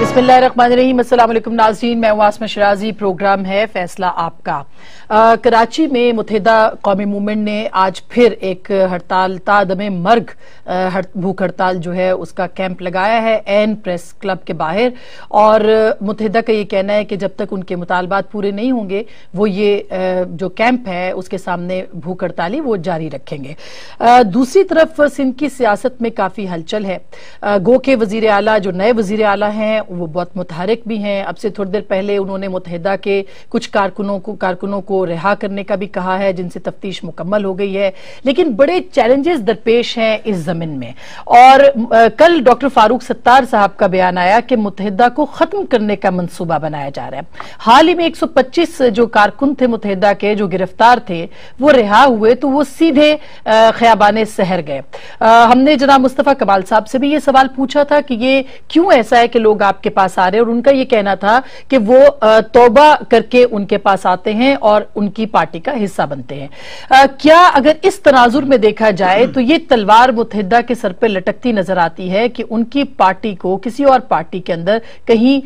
बिस्मिल्लाहिर्रहमानिर्रहीम। अस्सलाम वालेकुम नाज़रीन, मैं आसमा शिराजी। प्रोग्राम है फैसला आपका। कराची में मुत्तहिदा कौमी मूवमेंट ने आज फिर एक हड़ताल तादमे मर्ग भूख हड़ताल जो है उसका कैंप लगाया है एन प्रेस क्लब के बाहर। और मुत्तहिदा का ये कहना है कि जब तक उनके मुतालबात पूरे नहीं होंगे वो ये जो कैंप है उसके सामने भूख हड़ताली वो जारी रखेंगे। दूसरी तरफ सिंध की सियासत में काफी हलचल है। गो के वजीर आला जो नए वजीर आला हैं वो बहुत मुतहरिक भी हैं। अब से थोड़ी देर पहले उन्होंने मुत्तहिदा के कुछ कारकुनों को रिहा करने का भी कहा है जिनसे तफ्तीश मुकम्मल हो गई है, लेकिन बड़े चैलेंजेस दरपेश हैं इस जमीन में। और कल डॉक्टर फारूक सत्तार साहब का बयान आया कि मुत्तहिदा को खत्म करने का मंसूबा बनाया जा रहा है। हाल ही में 125 जो कारकुन थे मुत्तहिदा के जो गिरफ्तार थे वो रिहा हुए तो वो सीधे खयाबाने शहर गए। हमने जनाब मुस्तफा कमाल साहब से भी ये सवाल पूछा था कि ये क्यों ऐसा है कि लोग आपके पास आ रहे हैं, और उनका ये कहना था कि वो तौबा करके उनके पास आते हैं और उनकी पार्टी का हिस्सा बनते हैं। क्या अगर इस तनाजुर में देखा जाए तो ये तलवार मुत्तहिदा के सर पे लटकती नजर आती है कि उनकी पार्टी को किसी और पार्टी के अंदर कहीं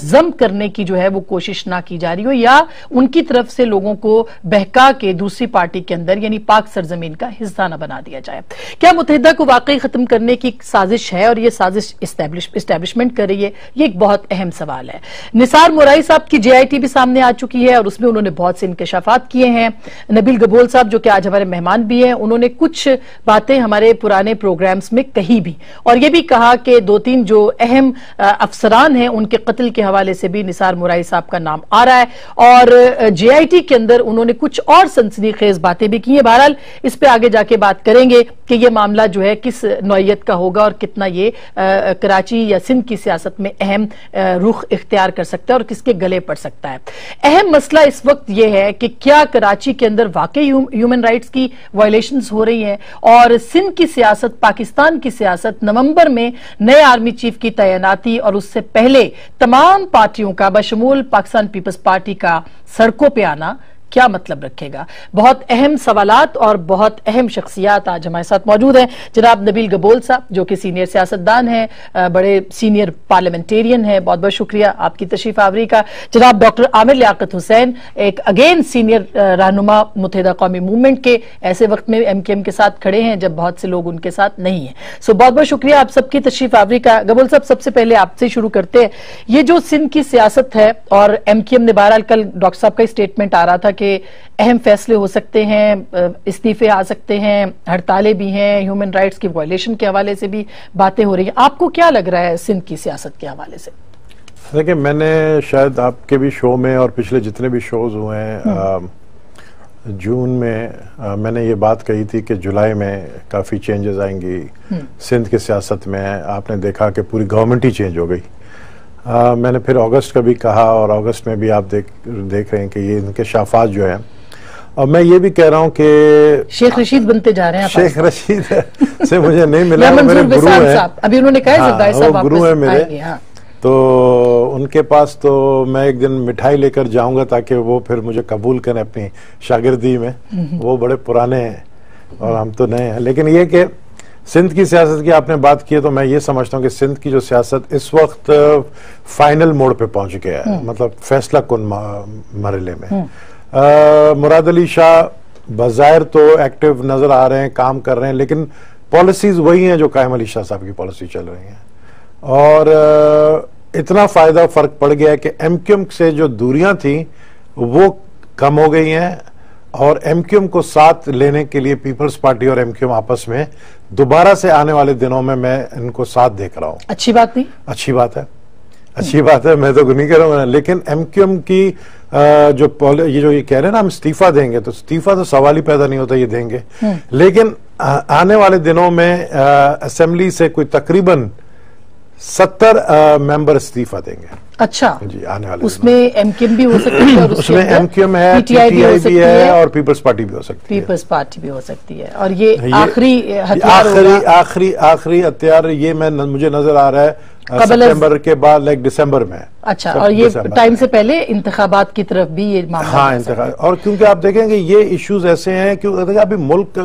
जम करने की जो है वो कोशिश ना की जा रही हो, या उनकी तरफ से लोगों को बहका के दूसरी पार्टी के अंदर यानी पाक सरजमीन का हिस्सा न बना दिया जाए। क्या मुत्तहिदा को वाकई खत्म करने की साजिश है और ये साजिश इस्टेब्लिशमेंट कर रही है? ये एक बहुत अहम सवाल है। निसार मोराई साहब की JIT भी सामने आ चुकी है और उसमें उन्होंने बहुत से इंकशाफात किए हैं। नबील गबोल साहब जो कि आज हमारे मेहमान भी हैं, उन्होंने कुछ बातें हमारे पुराने प्रोग्राम्स में कही भी, और ये भी कहा कि 2-3 जो अहम अफसरान हैं उनके कत्ल के हवाले से भी निसार मोराई साहब का नाम आ रहा है। और JIT के अंदर उन्होंने कुछ और सनसनीखेज बातें भी की हैं। बहरहाल इस पे आगे जाके बात करेंगे कि ये मामला जो है किस नौयत का होगा और कितना ये कराची या सिंध की सियासत में अहम रुख इख्तियार कर सकता है और किसके गले पड़ सकता है। अहम मसला इस वक्त यह है कि क्या कराची के अंदर वाकई ह्यूमन राइट्स की वायलेशंस हो रही हैं, और सिंध की सियासत, पाकिस्तान की सियासत, नवंबर में नए आर्मी चीफ की तैनाती और उससे पहले तमाम पार्टियों का बशमूल पाकिस्तान पीपल्स पार्टी का सड़कों पर आना क्या मतलब रखेगा? बहुत अहम सवालात और बहुत अहम शख्सियात आज हमारे साथ मौजूद हैं। जनाब नबील गबोल साहब जो कि सीनियर सियासतदान हैं, बड़े सीनियर पार्लियामेंटेरियन हैं, बहुत बहुत शुक्रिया आपकी तशरीफ आवरी का। जनाब डॉक्टर आमिर लियाकत हुसैन, एक अगेन सीनियर रहनुमा मुत्तहिदा कौमी मूवमेंट के, ऐसे वक्त में MKM के साथ खड़े हैं जब बहुत से लोग उनके साथ नहीं है। सो बहुत बहुत शुक्रिया आप सबकी तशरीफ आवरी का। गबोल साहब, सबसे पहले आपसे शुरू करते हैं। ये जो सिंध की सियासत है और MKM ने बहरहाल कल डॉक्टर साहब का स्टेटमेंट आ रहा था कि अहम फैसले हो सकते हैं, इस्तीफे आ सकते हैं, हड़तालें भी हैं, ह्यूमन राइट्स की वायलेशन के हवाले से भी बातें हो रही हैं। आपको क्या लग रहा है सिंध की सियासत के हवाले से? देखिए, मैंने शायद आपके भी शो में और पिछले जितने भी शोज हुए हैं जून में मैंने ये बात कही थी कि जुलाई में काफ़ी चेंजेस आएंगी सिंध की सियासत में। आपने देखा कि पूरी गवर्नमेंट ही चेंज हो गई। मैंने फिर अगस्त का भी कहा और अगस्त में भी आप देख रहे हैं कि ये इनके शाफात जो हैं। और मैं ये भी कह रहा हूँ कि शेख रशीद बनते जा रहे हैं। शेख रशीद से मुझे नहीं मिला, मेरे गुरु हैं, अभी उन्होंने कहा वो गुरु है मेरे। तो उनके पास तो मैं एक दिन मिठाई लेकर जाऊंगा ताकि वो फिर मुझे कबूल करें अपनी शागिर्दी में। वो बड़े पुराने हैं और हम तो नए हैं। लेकिन ये कि सिंध की सियासत की आपने बात की है तो मैं ये समझता हूँ कि सिंध की जो सियासत इस वक्त फाइनल मोड़ पे पहुंच गया है, मतलब फैसला कुन मरहले में। मुराद अली शाह बज़ाहिर तो एक्टिव नजर आ रहे हैं, काम कर रहे हैं, लेकिन पॉलिसीज वही हैं जो कायम अली शाह साहब की पॉलिसी चल रही हैं। और इतना फायदा फर्क पड़ गया है कि MKM से जो दूरियां थी वो कम हो गई हैं, और MKM को साथ लेने के लिए पीपल्स पार्टी और MKM आपस में दोबारा से आने वाले दिनों में मैं इनको साथ देख रहा हूं। अच्छी बात नहीं? अच्छी बात है, अच्छी बात है, मैं तो नहीं कह रहा हूं। लेकिन MKM की ये कह रहे हैं ना हम इस्तीफा देंगे, तो इस्तीफा तो सवाल ही पैदा नहीं होता, ये देंगे। लेकिन आने वाले दिनों में असेंबली से कोई तकरीबन 70 मेंबर इस्तीफा देंगे। अच्छा जी, आने वाले उसमें MKM भी हो सकती है और उसमें MKM है, PTI भी है और पीपल्स पार्टी भी हो सकती है। पीपल्स पार्टी भी हो सकती है। और ये आखिरी हथियार ये मैं मुझे नजर आ रहा है सितंबर के बाद लाइक दिसंबर में। अच्छा, और ये टाइम से पहले इंतखाबात की तरफ भी ये मामला। हाँ, इंतखाब। और क्योंकि आप देखेंगे ये इश्यूज ऐसे हैं, क्योंकि अभी मुल्क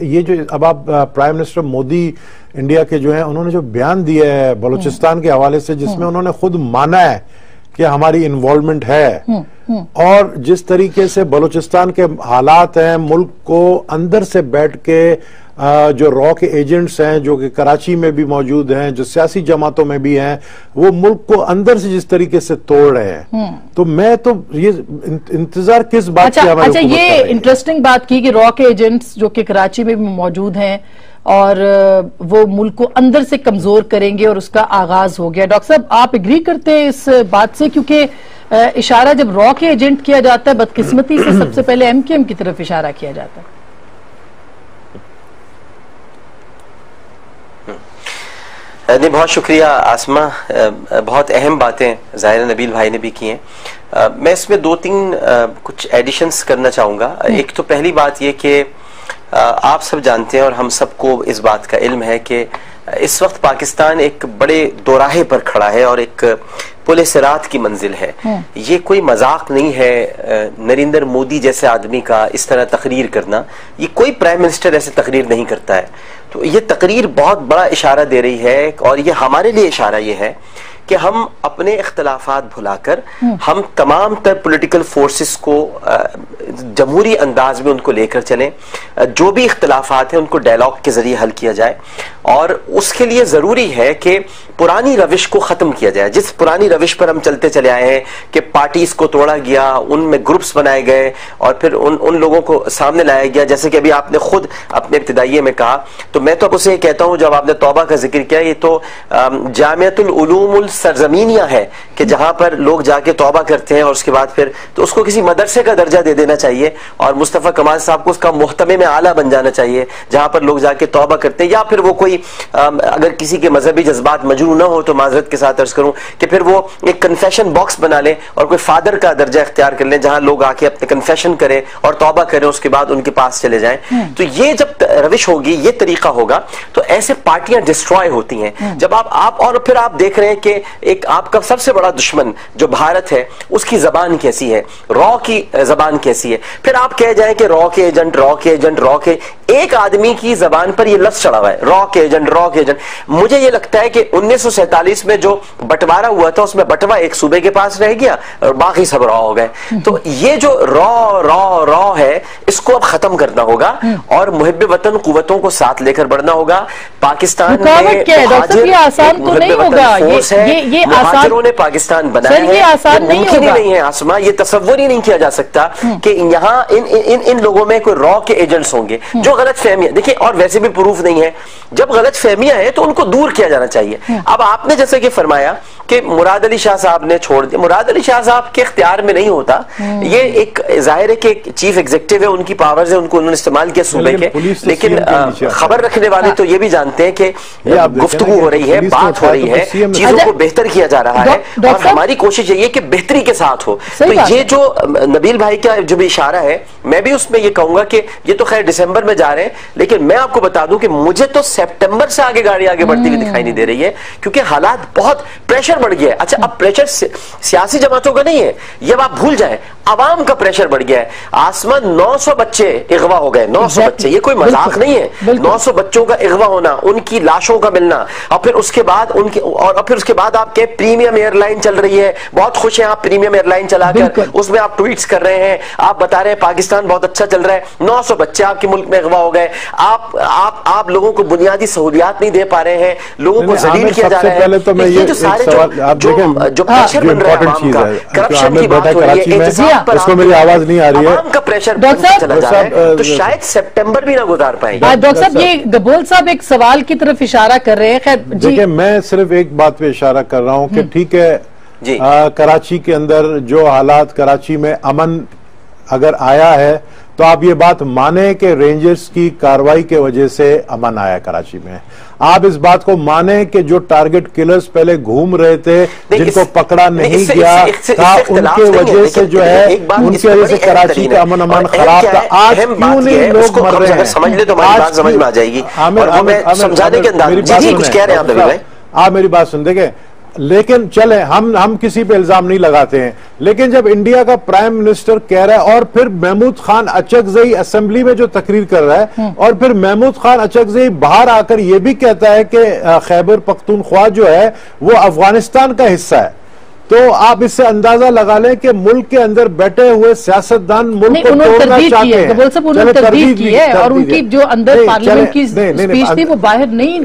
ये जो अब आप प्राइम मिनिस्टर मोदी इंडिया के जो हैं, उन्होंने जो बयान दिया है बलूचिस्तान के हवाले से, जिसमें उन्होंने खुद माना है कि हमारी इन्वॉल्वमेंट है, और जिस तरीके से बलूचिस्तान के हालात हैं, मुल्क को अंदर से बैठ के जो रॉ के एजेंट्स हैं जो कि कराची में भी मौजूद हैं, जो सियासी जमातों में भी हैं, वो मुल्क को अंदर से जिस तरीके से तोड़ रहे हैं, तो मैं तो ये इंतजार किस बात की हमारी अच्छा, ये इंटरेस्टिंग बात की कि रॉ के एजेंट्स जो कि कराची में भी मौजूद हैं और वो मुल्क को अंदर से कमजोर करेंगे और उसका आगाज हो गया। डॉक्टर साहब, आप एग्री करते हैं इस बात से? क्योंकि इशारा जब रॉ के एजेंट किया जाता है, बदकिस्मती से सबसे पहले एमकेएम की तरफ इशारा किया जाता है। नहीं, बहुत शुक्रिया आसमा, बहुत अहम बातें ज़ाहिर नबील भाई ने भी की हैं। मैं इसमें दो तीन कुछ एडिशंस करना चाहूँगा। एक तो पहली बात ये कि आप सब जानते हैं और हम सबको इस बात का इल्म है कि इस वक्त पाकिस्तान एक बड़े दोराहे पर खड़ा है और एक पुलिस सिरात की मंजिल है। ये कोई मजाक नहीं है नरेंद्र मोदी जैसे आदमी का इस तरह तकरीर करना। ये कोई प्राइम मिनिस्टर ऐसे तकरीर नहीं करता है। तो ये तकरीर बहुत बड़ा इशारा दे रही है, और ये हमारे लिए इशारा ये है कि हम अपने इख्तलाफात भुलाकर हम तमाम तर पॉलिटिकल फोर्सेस को जमहूरी अंदाज में उनको लेकर चलें। जो भी इख्तलाफात हैं उनको डायलॉग के जरिए हल किया जाए, और उसके लिए जरूरी है कि पुरानी रविश को खत्म किया जाए। जिस पुरानी रविश पर हम चलते चले आए हैं कि पार्टीज को तोड़ा गया, उनमें ग्रुप्स बनाए गए और फिर उन लोगों को सामने लाया गया, जैसे कि अभी आपने खुद अपने इब्तिदाइये में कहा, तो मैं तो अब उसे कहता हूं, जब आपने तौबा का जिक्र किया, ये तो जामियातुल उलूमुल सरजमीनिया है कि जहां पर लोग जाके तौबा करते हैं और उसके बाद फिर तो उसको किसी मदरसे का दर्जा दे देना चाहिए, और मुस्तफा कमाल साहब को उसका मुहतमे में आला बन जाना चाहिए, जहां पर लोग जाके तौबा करते हैं। या फिर वो कोई अगर किसी के मजहबी जज्बात मजरू न हो तो माजरत के साथ अर्ज करूं कि फिर वो एक कन्फेशन बॉक्स बना ले और कोई फादर का दर्जा इख्तियार कर ले, जहां लोग आके अपने कन्फेशन करें और तौबा करें, उसके बाद उनके पास चले जाएं। तो ये जब रविश होगी, ये तरीका होगा, तो ऐसे पार्टियां डिस्ट्रॉय होती हैं। जब आप और फिर आप देख रहे हैं कि एक आपका सबसे बड़ा दुश्मन जो भारत है, उसकी जबान कैसी है, रॉ की जबान कैसी है। फिर आप कह जाए कि रॉ के एजेंट, रॉ के एजेंट, रॉ के, एक आदमी की जबान पर यह लफ्ज चढ़ा हुआ है, रॉ के एजेंट, रॉ के एजेंट। मुझे यह लगता है कि 1947 में जो बंटवारा हुआ था, उसमें बंटवा एक सूबे के पास रह गया और बाकी सब रॉ हो गए। तो ये जो रॉ रॉ रॉ है, इसको अब खत्म करना होगा और मुहिब वतन कुव्वतों को साथ लेकर बढ़ना होगा। पाकिस्तान में आसान तो नहीं होगा, ये मुहाजिरों ने पाकिस्तान बनाया है, आसान मुमकिन ही नहीं है आसमा, ये तस्व्वुर ही नहीं किया जा सकता कि यहाँ इन लोगों में कोई रॉ के एजेंट्स होंगे। जो गलत फहमियां, देखिए, और वैसे भी प्रूफ नहीं है, जब गलत फहमियां हैं तो उनको दूर किया जाना चाहिए। अब आपने जैसे कि फरमाया कि मुराद अली शाह साहब ने छोड़ दिया, मुराद अली शाह साहब के इख्तियार में नहीं होता, ये एक जाहिर है कि चीफ एग्जीक्यूटिव है, उनकी पावर्स है, उनको उन्होंने इस्तेमाल किया सूबे के, लेकिन खबर रखने वाले तो ये भी जानते हैं कि गुफ्तगू हो रही है, बात हो रही है, चीजों को बेहतर किया जा रहा है, और हमारी कोशिश यही है कि बेहतरी के साथ हो। तो ये जो नबील भाई का जो भी इशारा है, मैं भी उसमें ये कहूंगा कि ये तो खैर दिसंबर में जा रहे हैं, लेकिन मैं आपको बता दूं कि मुझे तो सितंबर से आगे गाड़ी आगे बढ़ती हुई दिखाई नहीं दे रही है, क्योंकि हालात बहुत प्रेशर बढ़ गया है। अच्छा, अब प्रेशर सियासी जमातों का नहीं है, ये आप भूल जाए, आवाम का प्रेशर बढ़ गया है। आसमान 900 बच्चे अगवा हो गए, 900 बच्चे, ये कोई मजाक नहीं है। 900 बच्चों का अगवा होना, उनकी लाशों का मिलना, और फिर उसके बाद उनके, और फिर उसके बाद आपके प्रीमियम एयरलाइन चल रही है, बहुत खुश हैं आप प्रीमियम एयरलाइन चलाकर, उसमें आप ट्वीट्स कर रहे हैं, आप बता रहे हैं पाकिस्तान बहुत अच्छा चल रहा है। 900 बच्चे आपके मुल्क में अगवा हो गए, आप लोगों को बुनियादी सहूलियात नहीं दे पा रहे हैं, लोगों को जलील किया जा रहा है। ये जो सारे जो प्रेशर बन रहा है आवाम का, करप्शन की बात हो रही है, इसको मेरी आवाज नहीं आ रही है, आवाम का प्रेशर चला जा रहा है, तो शायद सितंबर भी ना गुजार पाएंगे। डॉक्टर साहब, ये गबोल साहब एक सवाल की तरफ इशारा कर रहे हैं। खैर, देखिए, मैं सिर्फ एक बात पे इशारा कर रहा हूं कि ठीक है, कराची के अंदर जो हालात, कराची में अमन अगर आया है, तो आप ये बात माने कि रेंजर्स की कार्रवाई के वजह से अमन आया कराची में। आप इस बात को माने कि जो टारगेट किलर्स पहले घूम रहे थे, जिनको पकड़ा नहीं गया था, उनके वजह से जो है, उनकी वजह से कराची का अमन अमान खराब था। आज क्यों नहीं लोग मर रहे हैं? समझ ले तो हमारी बात समझ में आ जाएगी, समझाने के अंदाज। जी, कुछ कह रहे हैं आप नबी भाई। आप मेरी बात सुन, देखें, लेकिन चले हम किसी पे इल्जाम नहीं लगाते हैं, लेकिन जब इंडिया का प्राइम मिनिस्टर कह रहा है और फिर महमूद खान अचकजई असेंबली में जो तकरीर कर रहा है और फिर महमूद खान अचकजई बाहर आकर यह भी कहता है कि खैबर पख्तूनख्वा जो है वो अफगानिस्तान का हिस्सा है, तो आप इससे अंदाजा लगा लें कि मुल्क के अंदर बैठे हुए सियासतदान मुल्क को तोड़ना चाहते हैं। तरदीद की है और उनकी जो अंदर पार्लियामेंट की स्पीच थी वो बाहर नहीं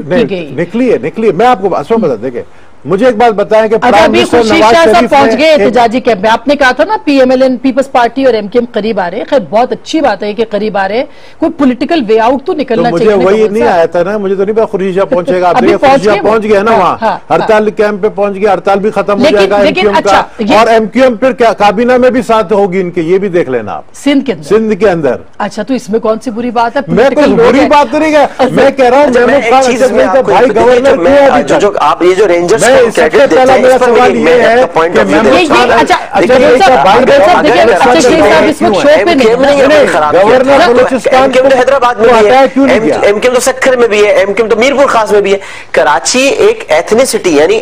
निकली है। मैं आपको बता, देखे, मुझे एक बात बताएं कि प्राइम मिनिस्टर नवाज शरीफ पहुंच गए एहतजाजी कैंप में। आपने कहा था ना पीएमएलएन पीपल्स पार्टी और एमकेएम करीब आ रहे हैं, खैर बहुत अच्छी बात है कि करीब आ रहे हैं, कोई पॉलिटिकल वे आउट तो निकलना चाहिए। मुझे वही नहीं आया था ना, मुझे तो नहीं पता खुरीजा पहुंचेगा, आप खुरीजा पहुंच गया ना, वहाँ हड़ताल कैंप पे पहुंच गया, हड़ताल भी खत्म हो जाएगा एमक्यूएम का, और एमक्यूएम फिर काबीना में भी साथ होगी इनके, ये भी देख लेना आप, सिंध के अंदर। अच्छा, तो इसमें कौन सी बुरी बात है? मैं कोई बुरी बात नहीं है, मैं कह रहा हूँ भाई गवर्नर जो आप ये जो रेंजर्स मेरा सवाल ये है कि गवर्नर हैदराबाद में भी है, एमकेएम तो सक्खर में भी है, एमकेएम तो मीरपुर खास में भी है। कराची एक एथनिसिटी, यानी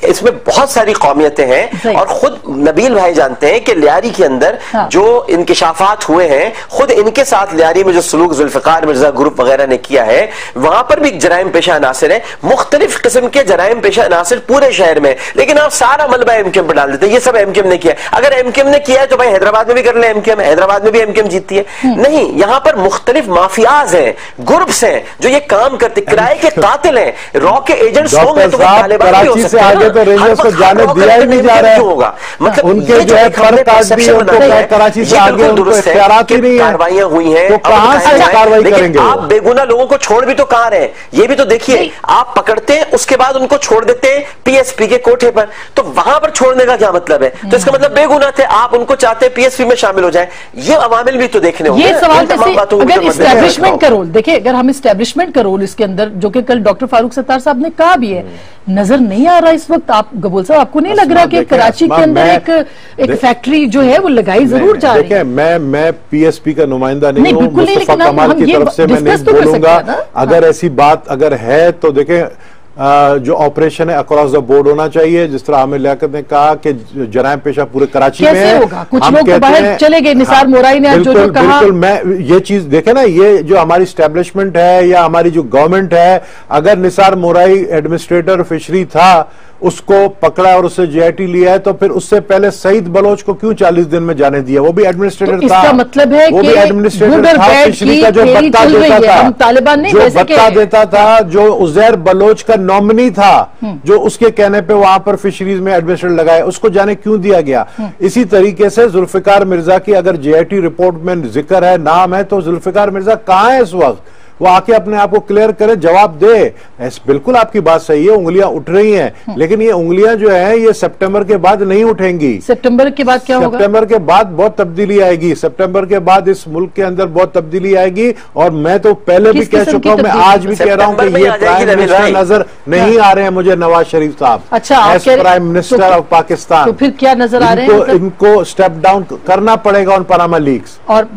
इसमें बहुत सारी कौमियतें हैं, और खुद नबील भाई जानते हैं कि लियारी के अंदर जो इंकिशाफात हुए हैं, खुद इनके साथ लियारी में जो सलूक जुल्फिकार मिर्जा ग्रुप वगैरह ने किया है, वहां पर भी जराइम पेशा अनासिर है, मुख्तलिफ किस्म के जराइम पेशा अनासिर पूरे शहर में, लेकिन आप सारा मलबा एमकेएम पर डाल देते हैं, ये सब एमकेएम ने किया। अगर एमकेएम ने किया है तो भाई हैदराबाद में भी कर ले एमकेएम, हैदराबाद में भी एमकेएम जीतती है। नहीं, यहां पर मुख्तलिफ माफियाज हैं, ग्रुप्स हैं जो ये काम करते, किराए के कातिल हैं, रॉ के एजेंट्स होंगे तो तालिबान भी हो सकते हैं। आगे तो रेंजर्स को जाने दिया ही नहीं जा रहा है, होगा मतलब उनके जो है कराची से आगे उनको इख्तियारात ही नहीं है, कार्रवाइयां हुई हैं, तो कहां से कार्रवाई करेंगे? आप बेगुनाह लोगों को छोड़ भी तो कहां रहे, ये भी तो देखिए। आप पकड़ते हैं, उसके बाद उनको छोड़ देते हैं पीएसपी के कोठे पर, तो वहां पर छोड़ने का क्या मतलब है? तो इसका मतलब बेगुनाह थे, आप उनको चाहते हैं पीएसपी में शामिल हो जाए। ये अवामिल भी तो देखने होंगे। ये सवाल अगर इस्टेब्लिशमेंट का रोल देखे, अगर हम इस्टेब्लिशमेंट का रोल इसके अंदर, जो कि कल डॉक्टर फारूक सत्तार साहब ने कहा भी है, नजर नहीं आ रहा इस वक्त। आप गबूल साहब, आपको नहीं लग रहा कि कराची के अंदर एक फैक्ट्री जो है वो लगाई जरूर जा रही है? मैं पीएसपी का नुमाइंदा नहीं हूं, मुस्तफा कमाल की तरफ से मैं नहीं बोलूंगा। अगर ऐसी बात अगर है तो देखें, जो ऑपरेशन है अक्रॉस द बोर्ड होना चाहिए, जिस तरह आमिर लियाकत ने कहा कि जराइम पेशा पूरे कराची में है। होगा? कुछ लोग तो बाहर चले गए, निसार मोराई ने जो कहा। बिल्कुल, मैं ये चीज देखे ना, ये जो हमारी स्टैब्लिशमेंट है या हमारी जो गवर्नमेंट है, अगर निसार मोराई एडमिनिस्ट्रेटर फिशरी था, उसको पकड़ा और उससे जेआईटी लिया है, तो फिर उससे पहले सईद बलोच को क्यों 40 दिन में जाने दिया? वो भी एडमिनिस्ट्रेटर था। इसका मतलब है वो भी एडमिनिस्ट्रेटर था, फिशरी का जो बत्ता देता था, तालिबान जो बत्ता देता था, जो उजैर बलोच का नॉमिनी था, जो उसके कहने पे वहां पर फिशरीज में एडमिनिस्ट्रेटर लगाए, उसको जाने क्यों दिया गया? इसी तरीके से जुल्फिकार मिर्जा की अगर जेआईटी रिपोर्ट में जिक्र है, नाम है, तो जुल्फिकार मिर्जा कहां है इस वक्त? वो आके अपने आप को क्लियर करे, जवाब दे। बिल्कुल आपकी बात सही है, उंगलियां उठ रही हैं, लेकिन ये उंगलियां जो है ये सितंबर के बाद नहीं उठेंगी। सितंबर के बाद क्या होगा? सितंबर के बाद बहुत तब्दीली आएगी, सितंबर के बाद इस मुल्क के अंदर बहुत तब्दीली आएगी। और मैं तो पहले भी कह चुका हूं, मैं आज भी कह रहा हूं कि ये प्राइम मिनिस्टर नजर नहीं आ रहे हैं मुझे, नवाज शरीफ साहब। अच्छा, प्राइम मिनिस्टर ऑफ पाकिस्तान, तो फिर क्या नजर आ रहे हैं? इनको स्टेप डाउन करना पड़ेगा उन पनामा लीक्स, और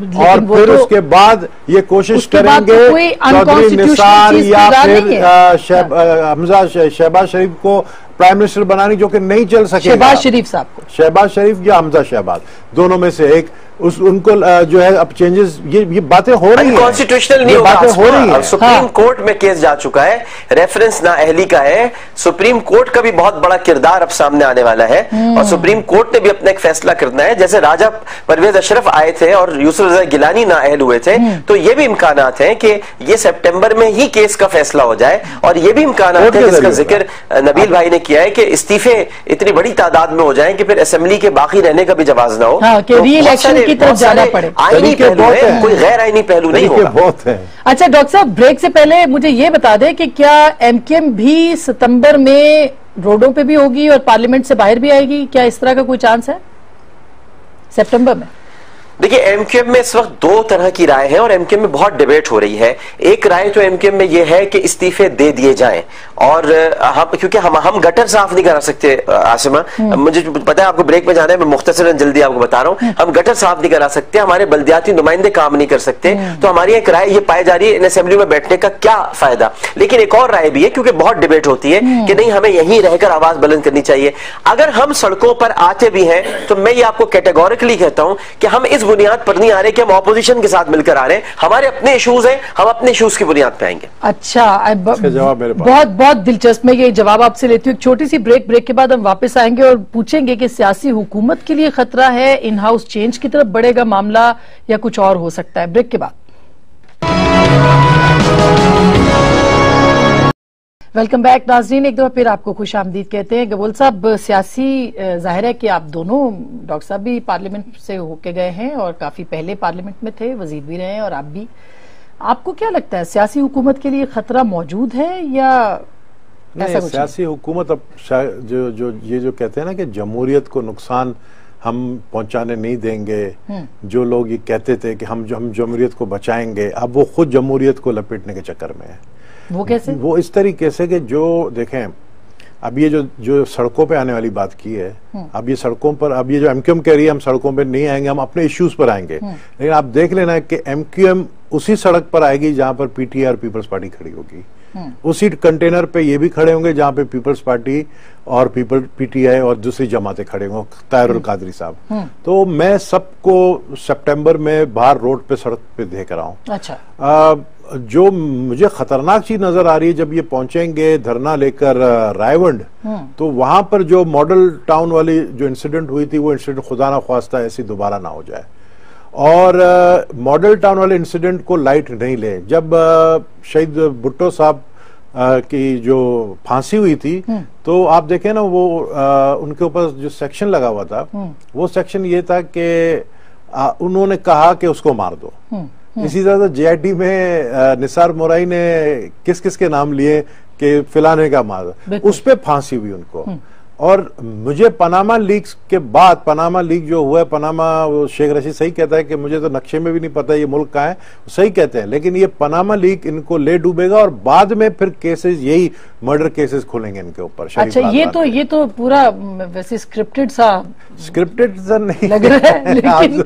फिर उसके बाद ये कोशिश करेंगे चौधरी निसार या फिर शहबाज शरीफ को प्राइम मिनिस्टर बनाने, जो कि नहीं चल सकेगा। शहबाज शरीफ साहब को, शहबाज शरीफ या हमजा शहबाज, दोनों में से एक, उनको जो है अब चेंजेस, ये बातें हो रही हैं, कॉन्स्टिट्यूशनल नहीं होगा, बातें हो रही हैं। सुप्रीम कोर्ट में केस जा चुका है, रेफरेंस ना अहली का है, सुप्रीम कोर्ट का भी बहुत बड़ा किरदार अब सामने आने वाला है, और सुप्रीम कोर्ट ने भी अपना एक फैसला करना है। जैसे राजा परवेज अशरफ आए थे और यूसुफ रजा गिलानी ना अहल हुए थे, तो ये भी इम्कानात हैं कि ये सितंबर में ही केस का फैसला हो जाए। और ये भी इम्कानात है, जिसका जिक्र नबील भाई ने किया है, कि इस्तीफे इतनी बड़ी तादाद में हो जाए कि फिर असेंबली के बाकी रहने का भी जवाब ना हो, की तरफ जाना पड़े। आईनी पहलू है, कोई गैर आईनी पहलू नहीं होगा। बहुत है। अच्छा डॉक्टर साहब, ब्रेक से पहले मुझे ये बता दें कि क्या एमकेएम भी सितंबर में रोडों पे भी होगी और पार्लियामेंट से बाहर भी आएगी? क्या इस तरह का कोई चांस है सितंबर में? देखिए, एमक्यूएम में इस वक्त दो तरह की राय है और एमक्यूएम में बहुत डिबेट हो रही है। एक राय तो एमक्यूएम में यह है कि इस्तीफे दे दिए जाएं और क्योंकि हम गटर साफ नहीं करा सकते आसिमा, मुझे पता है आपको ब्रेक में जाना है, मैं मुख्तसरन जल्दी आपको बता रहा हूं, हम गटर साफ नहीं करा सकते, हमारे बल्दियाती नुमाइंदे काम नहीं कर सकते, तो हमारी एक राय ये पाई जा रही है इन असेंबली में बैठने का क्या फायदा। लेकिन एक और राय भी है, क्योंकि बहुत डिबेट होती है कि नहीं हमें यहीं रहकर आवाज बुलंद करनी चाहिए। अगर हम सड़कों पर आते भी हैं तो मैं ये आपको कैटेगोरिकली कहता हूं कि हम इस बुनियाद पर नहीं आ रहे कि हम ऑपोजिशन के साथ मिलकर आ रहे हैं, हमारे अपने इश्यूज हैं, हम अपने इश्यूज की बुनियाद पे आएंगे। अच्छा, जवाब मेरे पास बहुत बहुत दिलचस्प। मैं ये जवाब आपसे लेती हूँ, एक छोटी सी ब्रेक के बाद हम वापस आएंगे और पूछेंगे कि सियासी हुकूमत के लिए खतरा है, इन हाउस चेंज की तरफ बढ़ेगा मामला या कुछ और हो सकता है। ब्रेक के बाद वेलकम बैक नाज़रीन, एक दफा फिर आपको खुश आमदीद कहते हैं। गबोल साहब, सियासी जाहिर है कि आप दोनों, डॉक्टर साहब भी पार्लियामेंट से होके गए हैं और काफी पहले पार्लियामेंट में थे, वजीर भी रहे हैं और आप भी, आपको क्या लगता है सियासी हुकूमत के लिए खतरा मौजूद है या ऐसा कुछ? सियासी हुकूमत अब जो कहते हैं ना कि जमहूरियत को नुकसान हम पहुंचाने नहीं देंगे, जो लोग ये कहते थे कि हम जमहूरियत को बचाएंगे, अब वो खुद जमहूरियत को लपेटने के चक्कर में है। वो कैसे? वो इस तरीके से कि जो देखें, अब ये जो सड़कों पे आने वाली बात की है, अब ये सड़कों पर, अब ये जो एमक्यूएम कह रही है हम सड़कों पे नहीं आएंगे, हम अपने इश्यूज पर आएंगे, लेकिन आप देख लेना कि एमक्यूएम उसी सड़क पर आएगी जहां पर पीटीआई और पीपल्स पार्टी खड़ी होगी, उसी कंटेनर पे ये भी खड़े होंगे जहां पे पीपल्स पार्टी और पीटीआई और दूसरी जमातें खड़े होंगे, ताहिरुल कादरी साहब। तो मैं सबको सितंबर में बाहर रोड पे सड़क पे देख रहा हूँ। अच्छा, जो मुझे खतरनाक चीज नजर आ रही है, जब ये पहुंचेंगे धरना लेकर रायवंड, तो वहां पर जो मॉडल टाउन वाली जो इंसिडेंट हुई थी, वो इंसिडेंट खुदा ना ख्वास्ता ऐसी दोबारा ना हो जाए। और मॉडल टाउन वाले इंसिडेंट को लाइट नहीं ले। जब शहीद भुट्टो साहब की जो फांसी हुई थी, तो आप देखें ना, वो उनके ऊपर जो सेक्शन लगा हुआ था, वो सेक्शन ये था कि उन्होंने कहा कि उसको मार दो। इसी तरह से जेआईटी में निसार मोराई ने किस किस के नाम लिए कि फिलाने का मार, उस पे फांसी हुई उनको। और मुझे पनामा लीक्स के बाद, पनामा लीक जो हुआ है, पनामा, वो शेख रशीद सही कहता है कि मुझे तो नक्शे में भी नहीं पता ये मुल्क कहाँ है, सही कहते हैं, लेकिन ये पनामा लीक इनको ले डूबेगा और बाद में फिर केसेस, यही मर्डर केसेस खुलेंगे इनके ऊपर। अच्छा, ये तो पूरा वैसे स्क्रिप्टेड सा नहीं लग रहा है, लेकिन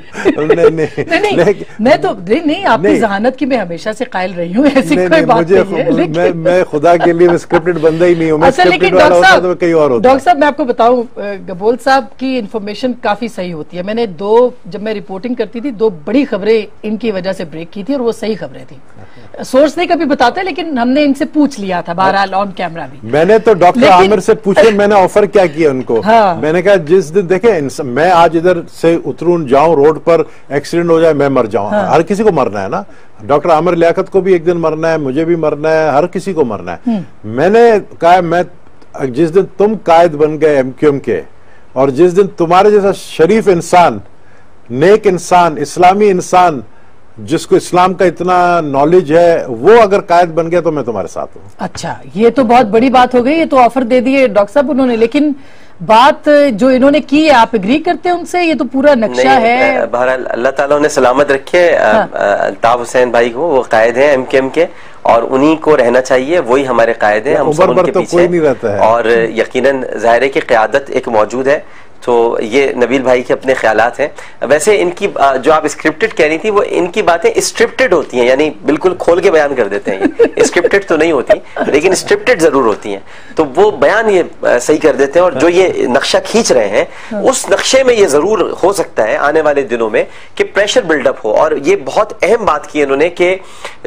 नहीं, आपकी जहानत की मैं हमेशा से कायल रही हूँ, ऐसी कोई बात नहीं है। मैं खुदा के लिए स्क्रिप्टेड बंदा ही नहीं हूँ, मैं स्क्रिप्टेड वाला होता तो कहीं और होता। डॉक्टर साहब, मैं आपको बताऊं, गबोल साहब की इन्फॉर्मेशन काफी सही होती है। मैंने जब मैं रिपोर्टिंग करती थी, 2 बड़ी खबरें इनकी वजह से ब्रेक की थी और वो सही खबरें थी। सोर्स नहीं कभी बताते, लेकिन हमने इनसे पूछ लिया था बहरहाल ऑन कैमरा भी। मैंने तो डॉक्टर आमिर से पूछे, मैंने ऑफर क्या किया उनको। हाँ। मैंने कहा जिस दिन देखे मैं आज इधर से उतरूं, जाऊं रोड पर, एक्सीडेंट हो जाए, मैं मर जाऊं। हाँ। हर किसी को मरना है ना, डॉक्टर आमिर लियाकत को भी एक दिन मरना है, मुझे भी मरना है, हर किसी को मरना है। मैंने कहा मैं जिस दिन तुम कायद बन गए एमक्यूएम के, और जिस दिन तुम्हारे जैसा शरीफ इंसान, नेक इंसान, इस्लामी इंसान, जिसको इस्लाम का इतना नॉलेज है, वो अगर कायद बन गया तो मैं तुम्हारे साथ हूँ। अच्छा, ये तो बहुत बड़ी बात हो गई। ये तो ऑफर दे दिए डॉक्टर साहब उन्होंने, लेकिन बात जो इन्होंने की है, आप एग्री करते हैं उनसे? ये तो पूरा नक्शा है। बहरहाल अल्लाह ताला उन्हें सलामत रखे। अल्ताफ हुसैन भाई को, वो कायद है एमक्यूएम के और उन्हीं को रहना चाहिए, वही हमारे कायद हैं, हम सब उनके पीछे। कोई नहीं रहता है। और यकीनन ज़ाहिर है कि क़यादत एक मौजूद है, तो ये नबील भाई के अपने ख्यालात हैं। वैसे इनकी जो आप स्क्रिप्टेड कह रही थी, वो इनकी बातें स्क्रिप्टेड होती हैं, यानी बिल्कुल खोल के बयान कर देते हैं। ये स्क्रिप्टेड तो नहीं होती, लेकिन स्क्रिप्टेड जरूर होती हैं, तो वो बयान ये सही कर देते हैं। और जो ये नक्शा खींच रहे हैं, उस नक्शे में ये जरूर हो सकता है आने वाले दिनों में कि प्रेशर बिल्डअप हो। और ये बहुत अहम बात की इन्होंने कि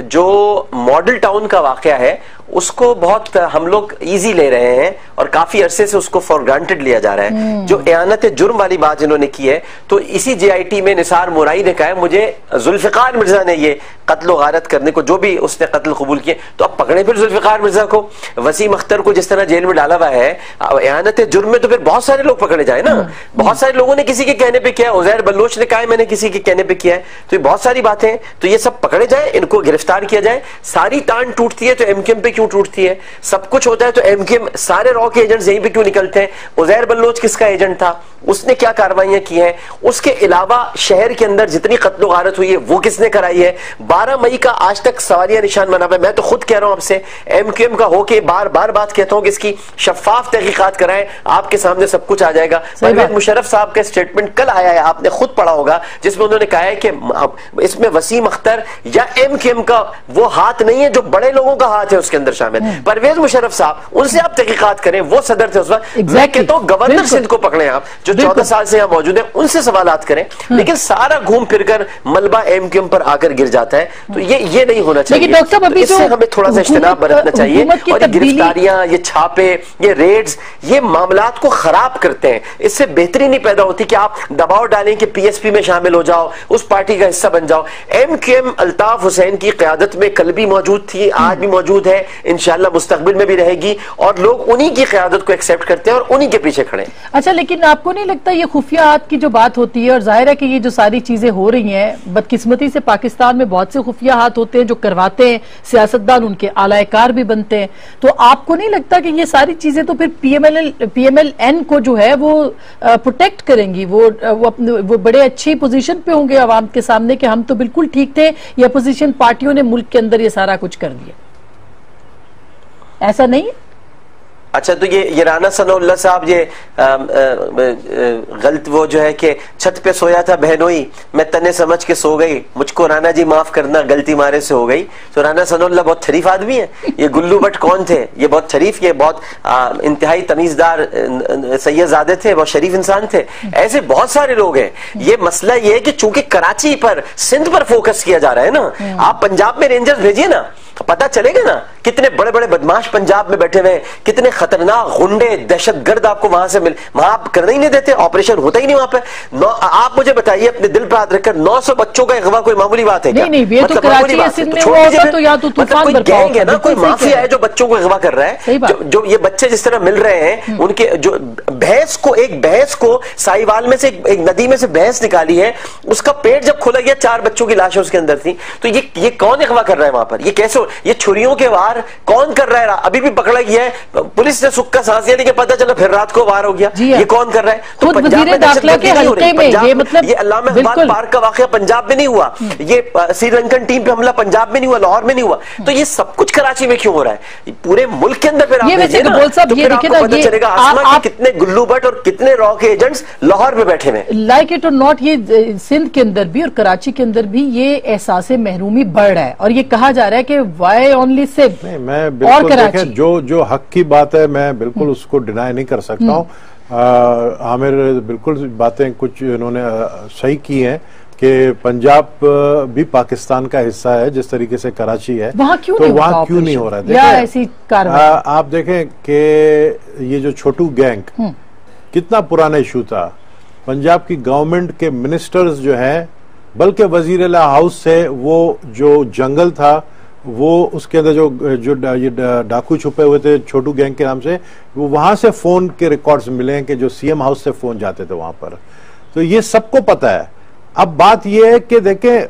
जो मॉडल टाउन का वाकया है, उसको बहुत हम लोग इजी ले रहे हैं और काफी अरसे से उसको फॉर ग्रांटेड लिया जा रहा है। जो एयानत जुर्म वाली बात इन्होंने की है, तो इसी जेआईटी में निसार मोराई ने कहा है, मुझे जुल्फिकार मिर्जा ने ये कत्ल गारत करने को, जो भी उसने कत्ल कबूल किए, तो अब पकड़े फिर जुल्फिकार मिर्जा को, वसीम अख्तर को जिस तरह जेल में डाला हुआ है। एयानत जुर्म में तो फिर बहुत सारे लोग पकड़े जाए ना, बहुत सारे लोगों ने किसी के कहने पे किया है, उजैर बलोच ने कहा है मैंने किसी के कहने पे किया है, तो ये बहुत सारी बातें हैं। तो ये सब पकड़े जाए, इनको गिरफ्तार किया जाए। सारी तान टूटती है तो एमक्यूएम पे क्यों टूटती है? सब कुछ होता है तो एमक्यूएम सारे रॉ के एजेंट्स यहीं पे क्यों निकलते हैं? उजैर बलोच किसका एजेंट था? उसने क्या कार्रवाइयां की हैं? उसके अलावा शहर के अंदर जितनी कत्लो गारत हुई है वो किसने कराई है? 12 मई का आज तक सवालिया निशान बना हुआ है। मैं तो खुद कह रहा हूं आपसे, एमक्यूएम का होके बार बार बात कहता हूं कि इसकी शफाफ तहकीकात कराएं, आपके सामने सब कुछ आ जाएगा। परवेज मुशर्रफ साहब का स्टेटमेंट कल आया है, आपने खुद पढ़ा होगा, जिसमें उन्होंने कहा है कि इसमें वसीम अख्तर या एमक्यूएम का वो हाथ नहीं है, जो बड़े लोगों का हाथ है उसके अंदर शामिल। परवेज मुशर्रफ साहब, उनसे आप तहकीकात करें, वो सदर थे उस वक्त। मैं कहता हूं गवर्नर सिंध को पकड़े आप, जो 14 साल से यहां मौजूद है, उनसे सवालात करें। लेकिन सारा घूम फिरकर मलबा एमक्यूएम पर आकर गिर जाता है, तो ये नहीं होना चाहिए। लेकिन डॉक्टर साहब, अभी इससे हमें थोड़ा सा इज्तिनाब बरतना चाहिए। और ये गिरफ्तारियां, ये छापे, ये रेड्स, ये मामलात को खराब करते हैं। इससे बेहतरी नहीं पैदा होती कि आप दबाव डालें कि पीएसपी में शामिल हो जाओ, उस पार्टी का हिस्सा बन जाओ। एमक्यूएम अल्ताफ हुसैन की क़यादत में कल भी मौजूद थी, आज भी मौजूद है, इंशाअल्लाह मुस्तकबिल में भी रहेगी, और लोग उन्हीं की क़यादत को एक्सेप्ट करते हैं और उन्हीं के पीछे खड़े। अच्छा, लेकिन आपको नहीं लगता ये खुफिया हाथ की जो बात होती है, और जाहिर है कि ये जो सारी चीजें हो रही हैं, बदकिस्मती से पाकिस्तान में बहुत से खुफिया हाथ होते हैं जो करवाते हैं सियासतदान, उनके आलाकार भी बनते हैं, तो आपको नहीं लगता कि ये सारी चीजें तो फिर PMLN को जो है वो प्रोटेक्ट करेंगी? वो बड़े अच्छी पोजीशन पे होंगे आवाम के सामने कि हम तो बिल्कुल ठीक थे, ये अपोजिशन पार्टियों ने मुल्क के अंदर ये सारा कुछ कर दिया। ऐसा नहीं है? अच्छा, तो ये राना सनाउल्लाह साहब, ये गलत वो जो है कि छत पे सोया था बहनोई, मैं तने समझ के सो गई, मुझको राना जी माफ करना, गलती मारे से हो गई। तो राना सनाउल्लाह बहुत शरीफ आदमी है। ये गुल्लू भट्ट कौन थे? ये बहुत शरीफ, ये बहुत इंतहाई तमीजदार सैयदजादे थे, बहुत शरीफ इंसान थे। ऐसे बहुत सारे लोग हैं। ये मसला ये है कि चूंकि कराची पर, सिंध पर फोकस किया जा रहा है ना, आप पंजाब में रेंजर्स भेजिए ना, पता चलेगा ना कितने बड़े बड़े बदमाश पंजाब में बैठे हुए, कितने खतरनाक गुंडे, दहशतगर्द आपको वहां से मिल, वहां आप करने ही नहीं देते, ऑपरेशन होता ही नहीं वहां पे। आप मुझे बताइए अपने दिल पर हाथ रखकर, 900 बच्चों का अगवा कोई मामूली बात है क्या? नहीं, ये तो कराची में सिंध में हुआ होता तो या तो तूफान कोई गैंग है ना, कोई माफिया है जो बच्चों को अगवा कर रहा है। जो ये बच्चे जिस तरह मिल रहे हैं, उनके जो एक भैंस को साहिवाल में से एक नदी में से भैंस निकाली है, उसका पेट जब खोला गया 4 बच्चों की लाशें उसके अंदर थी। तो ये कौन अगवा कर रहा है वहां पर? ये कैसे, ये छुरियों के वार कौन कर रहा है? अभी भी पकड़ा गया है, पुलिस ने सुक्का सांस लिया, लेकिन पता चला फिर रात को वार हो गया। ये कौन कर रहा है? तो पंजाब में दहशतगर्दी नहीं हो रही। पंजाब, ये अल्लामा इकबाल पार्क का वाकया पंजाब में नहीं हुआ, ये श्रीलंकन टीम पे हमला पंजाब में नहीं हुआ, लाहौर में नहीं हुआ। तो ये सब कुछ कराची में क्यों हो रहा है? पूरे मुल्क के अंदर फिर आप भेजिए ना, तो फिर आपको पता चलेगा आसमा कि कितने गुल्लू भट्ट और कितने रॉ के एजेंट्स लाहौर में बैठे हुए। लाइक इट और नॉट, ये सिंध के अंदर भी और कराची के अंदर भी ये एहसास महरूमी बढ़ रहा है, और ये कहा जा रहा है कि वाई ओनली सिर्फ मैं बिल्कुल देखें, जो हक की बात है मैं बिल्कुल उसको डिनाई नहीं कर सकता हूँ। आमिर बिल्कुल बातें कुछ इन्होंने सही की हैं कि पंजाब भी पाकिस्तान का हिस्सा है, जिस तरीके से कराची है, वहाँ क्यों तो वहाँ क्यों नहीं हो रहा है? ऐसी आप देखें कि ये जो छोटू गैंग कितना पुराना इशू था। पंजाब की गवर्नमेंट के मिनिस्टर्स जो हैं, बल्कि वजीर आला हाउस से वो जो जंगल था, वो उसके अंदर जो ये डाकू छुपे हुए थे छोटू गैंग के नाम से, वो वहां से फोन के रिकॉर्ड्स मिले हैं कि जो सीएम हाउस से फोन जाते थे वहां पर। तो ये सबको पता है। अब बात ये है कि देखें,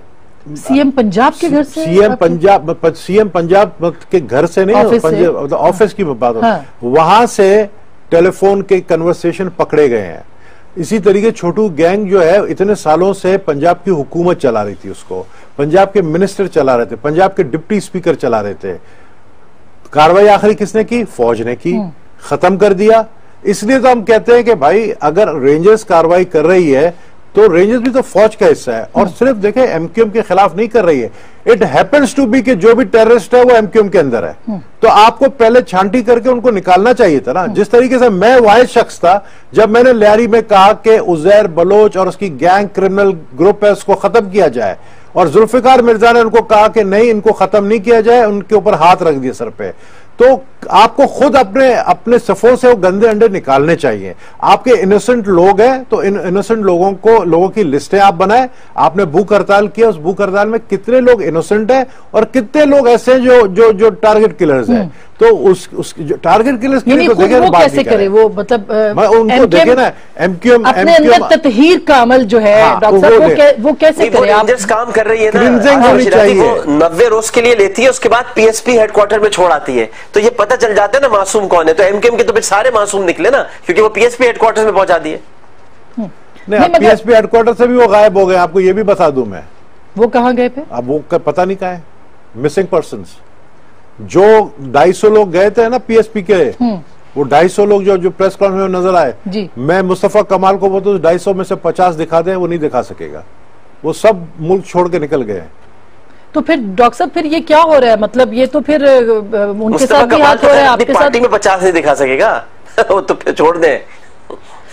सीएम पंजाब के घर से, सीएम पंजाब के घर से नहीं, ऑफिस की बात, हाँ। वहां से टेलीफोन के कन्वर्सेशन पकड़े गए हैं। इसी तरीके छोटू गैंग जो है इतने सालों से पंजाब की हुकूमत चला रही थी, उसको पंजाब के मिनिस्टर चला रहे थे, पंजाब के डिप्टी स्पीकर चला रहे थे। कार्रवाई आखिरी किसने की? फौज ने की, खत्म कर दिया। इसलिए तो हम कहते हैं कि भाई अगर रेंजर्स कार्रवाई कर रही है तो रेंजर्स भी तो फौज का हिस्सा है, और सिर्फ देखें एमक्यूएम के खिलाफ नहीं कर रही है। इट हैपेंस टू बी कि जो भी टेररिस्ट है वो एमक्यूएम के अंदर है, तो आपको पहले छांटी करके उनको निकालना चाहिए था ना। जिस तरीके से मैं वाहिद शख्स था जब मैंने लियारी में कहा कि उजैर बलोच और उसकी गैंग क्रिमिनल ग्रुप है, उसको खत्म किया जाए, और जुल्फिकार मिर्जा ने उनको कहा कि नहीं, इनको खत्म नहीं किया जाए, उनके ऊपर हाथ रख दिया सर पे। तो आपको खुद अपने सफों से वो गंदे अंडे निकालने चाहिए। आपके इनोसेंट लोग हैं तो इनोसेंट लोगों की लिस्टें आप बनाए। आपने भूख हड़ताल किया, उस भूख हड़ताल में कितने लोग इनोसेंट हैं और कितने लोग ऐसे हैं जो टारगेट किलर्स हैं। तो उस टारगेट किलर्स के लिए तो देखे, वो कैसे करे, वो मतलब उनको देखे ना, एमक्यूएम अपने अंदर ततहीर का अमल जो है डॉक्टर साहब वो कैसे करे? आप काम कर रही है ना, 90 रोज के लिए लेती है, उसके बाद पीएसपी हेडक्वार्टर में छोड़ आती है, तो ये पता चल जाता है ना मासूम कौन है। तो एमकेएम के तो फिर सारे मासूम निकले ना, क्योंकि वो पीएसपी हेडक्वार्टर में पहुंचा दिए। नहीं, पीएसपी हेडक्वार्टर से भी वो गायब हो गए, आपको ये भी बता दूं मैं। वो कहां गए थे? अब वो पता नहीं कहां है, मिसिंग पर्सन्स। जो 250 लोग गए थे ना पीएसपी के, वो 250 लोग जो प्रेस कॉन्फ्रेंस में नजर आए जी। मैं मुस्तफा कमाल को बोलता हूं 250 में से 50 दिखा दे, वो नहीं दिखा सकेगा, वो सब मुल्क छोड़ के निकल गए। तो फिर डॉक्टर साहब फिर ये क्या हो रहा है? मतलब ये तो फिर उनके साथ भी हाथ हो रहा है, आपके साथ में 50 नहीं दिखा सकेगा वो तो फिर छोड़ दे।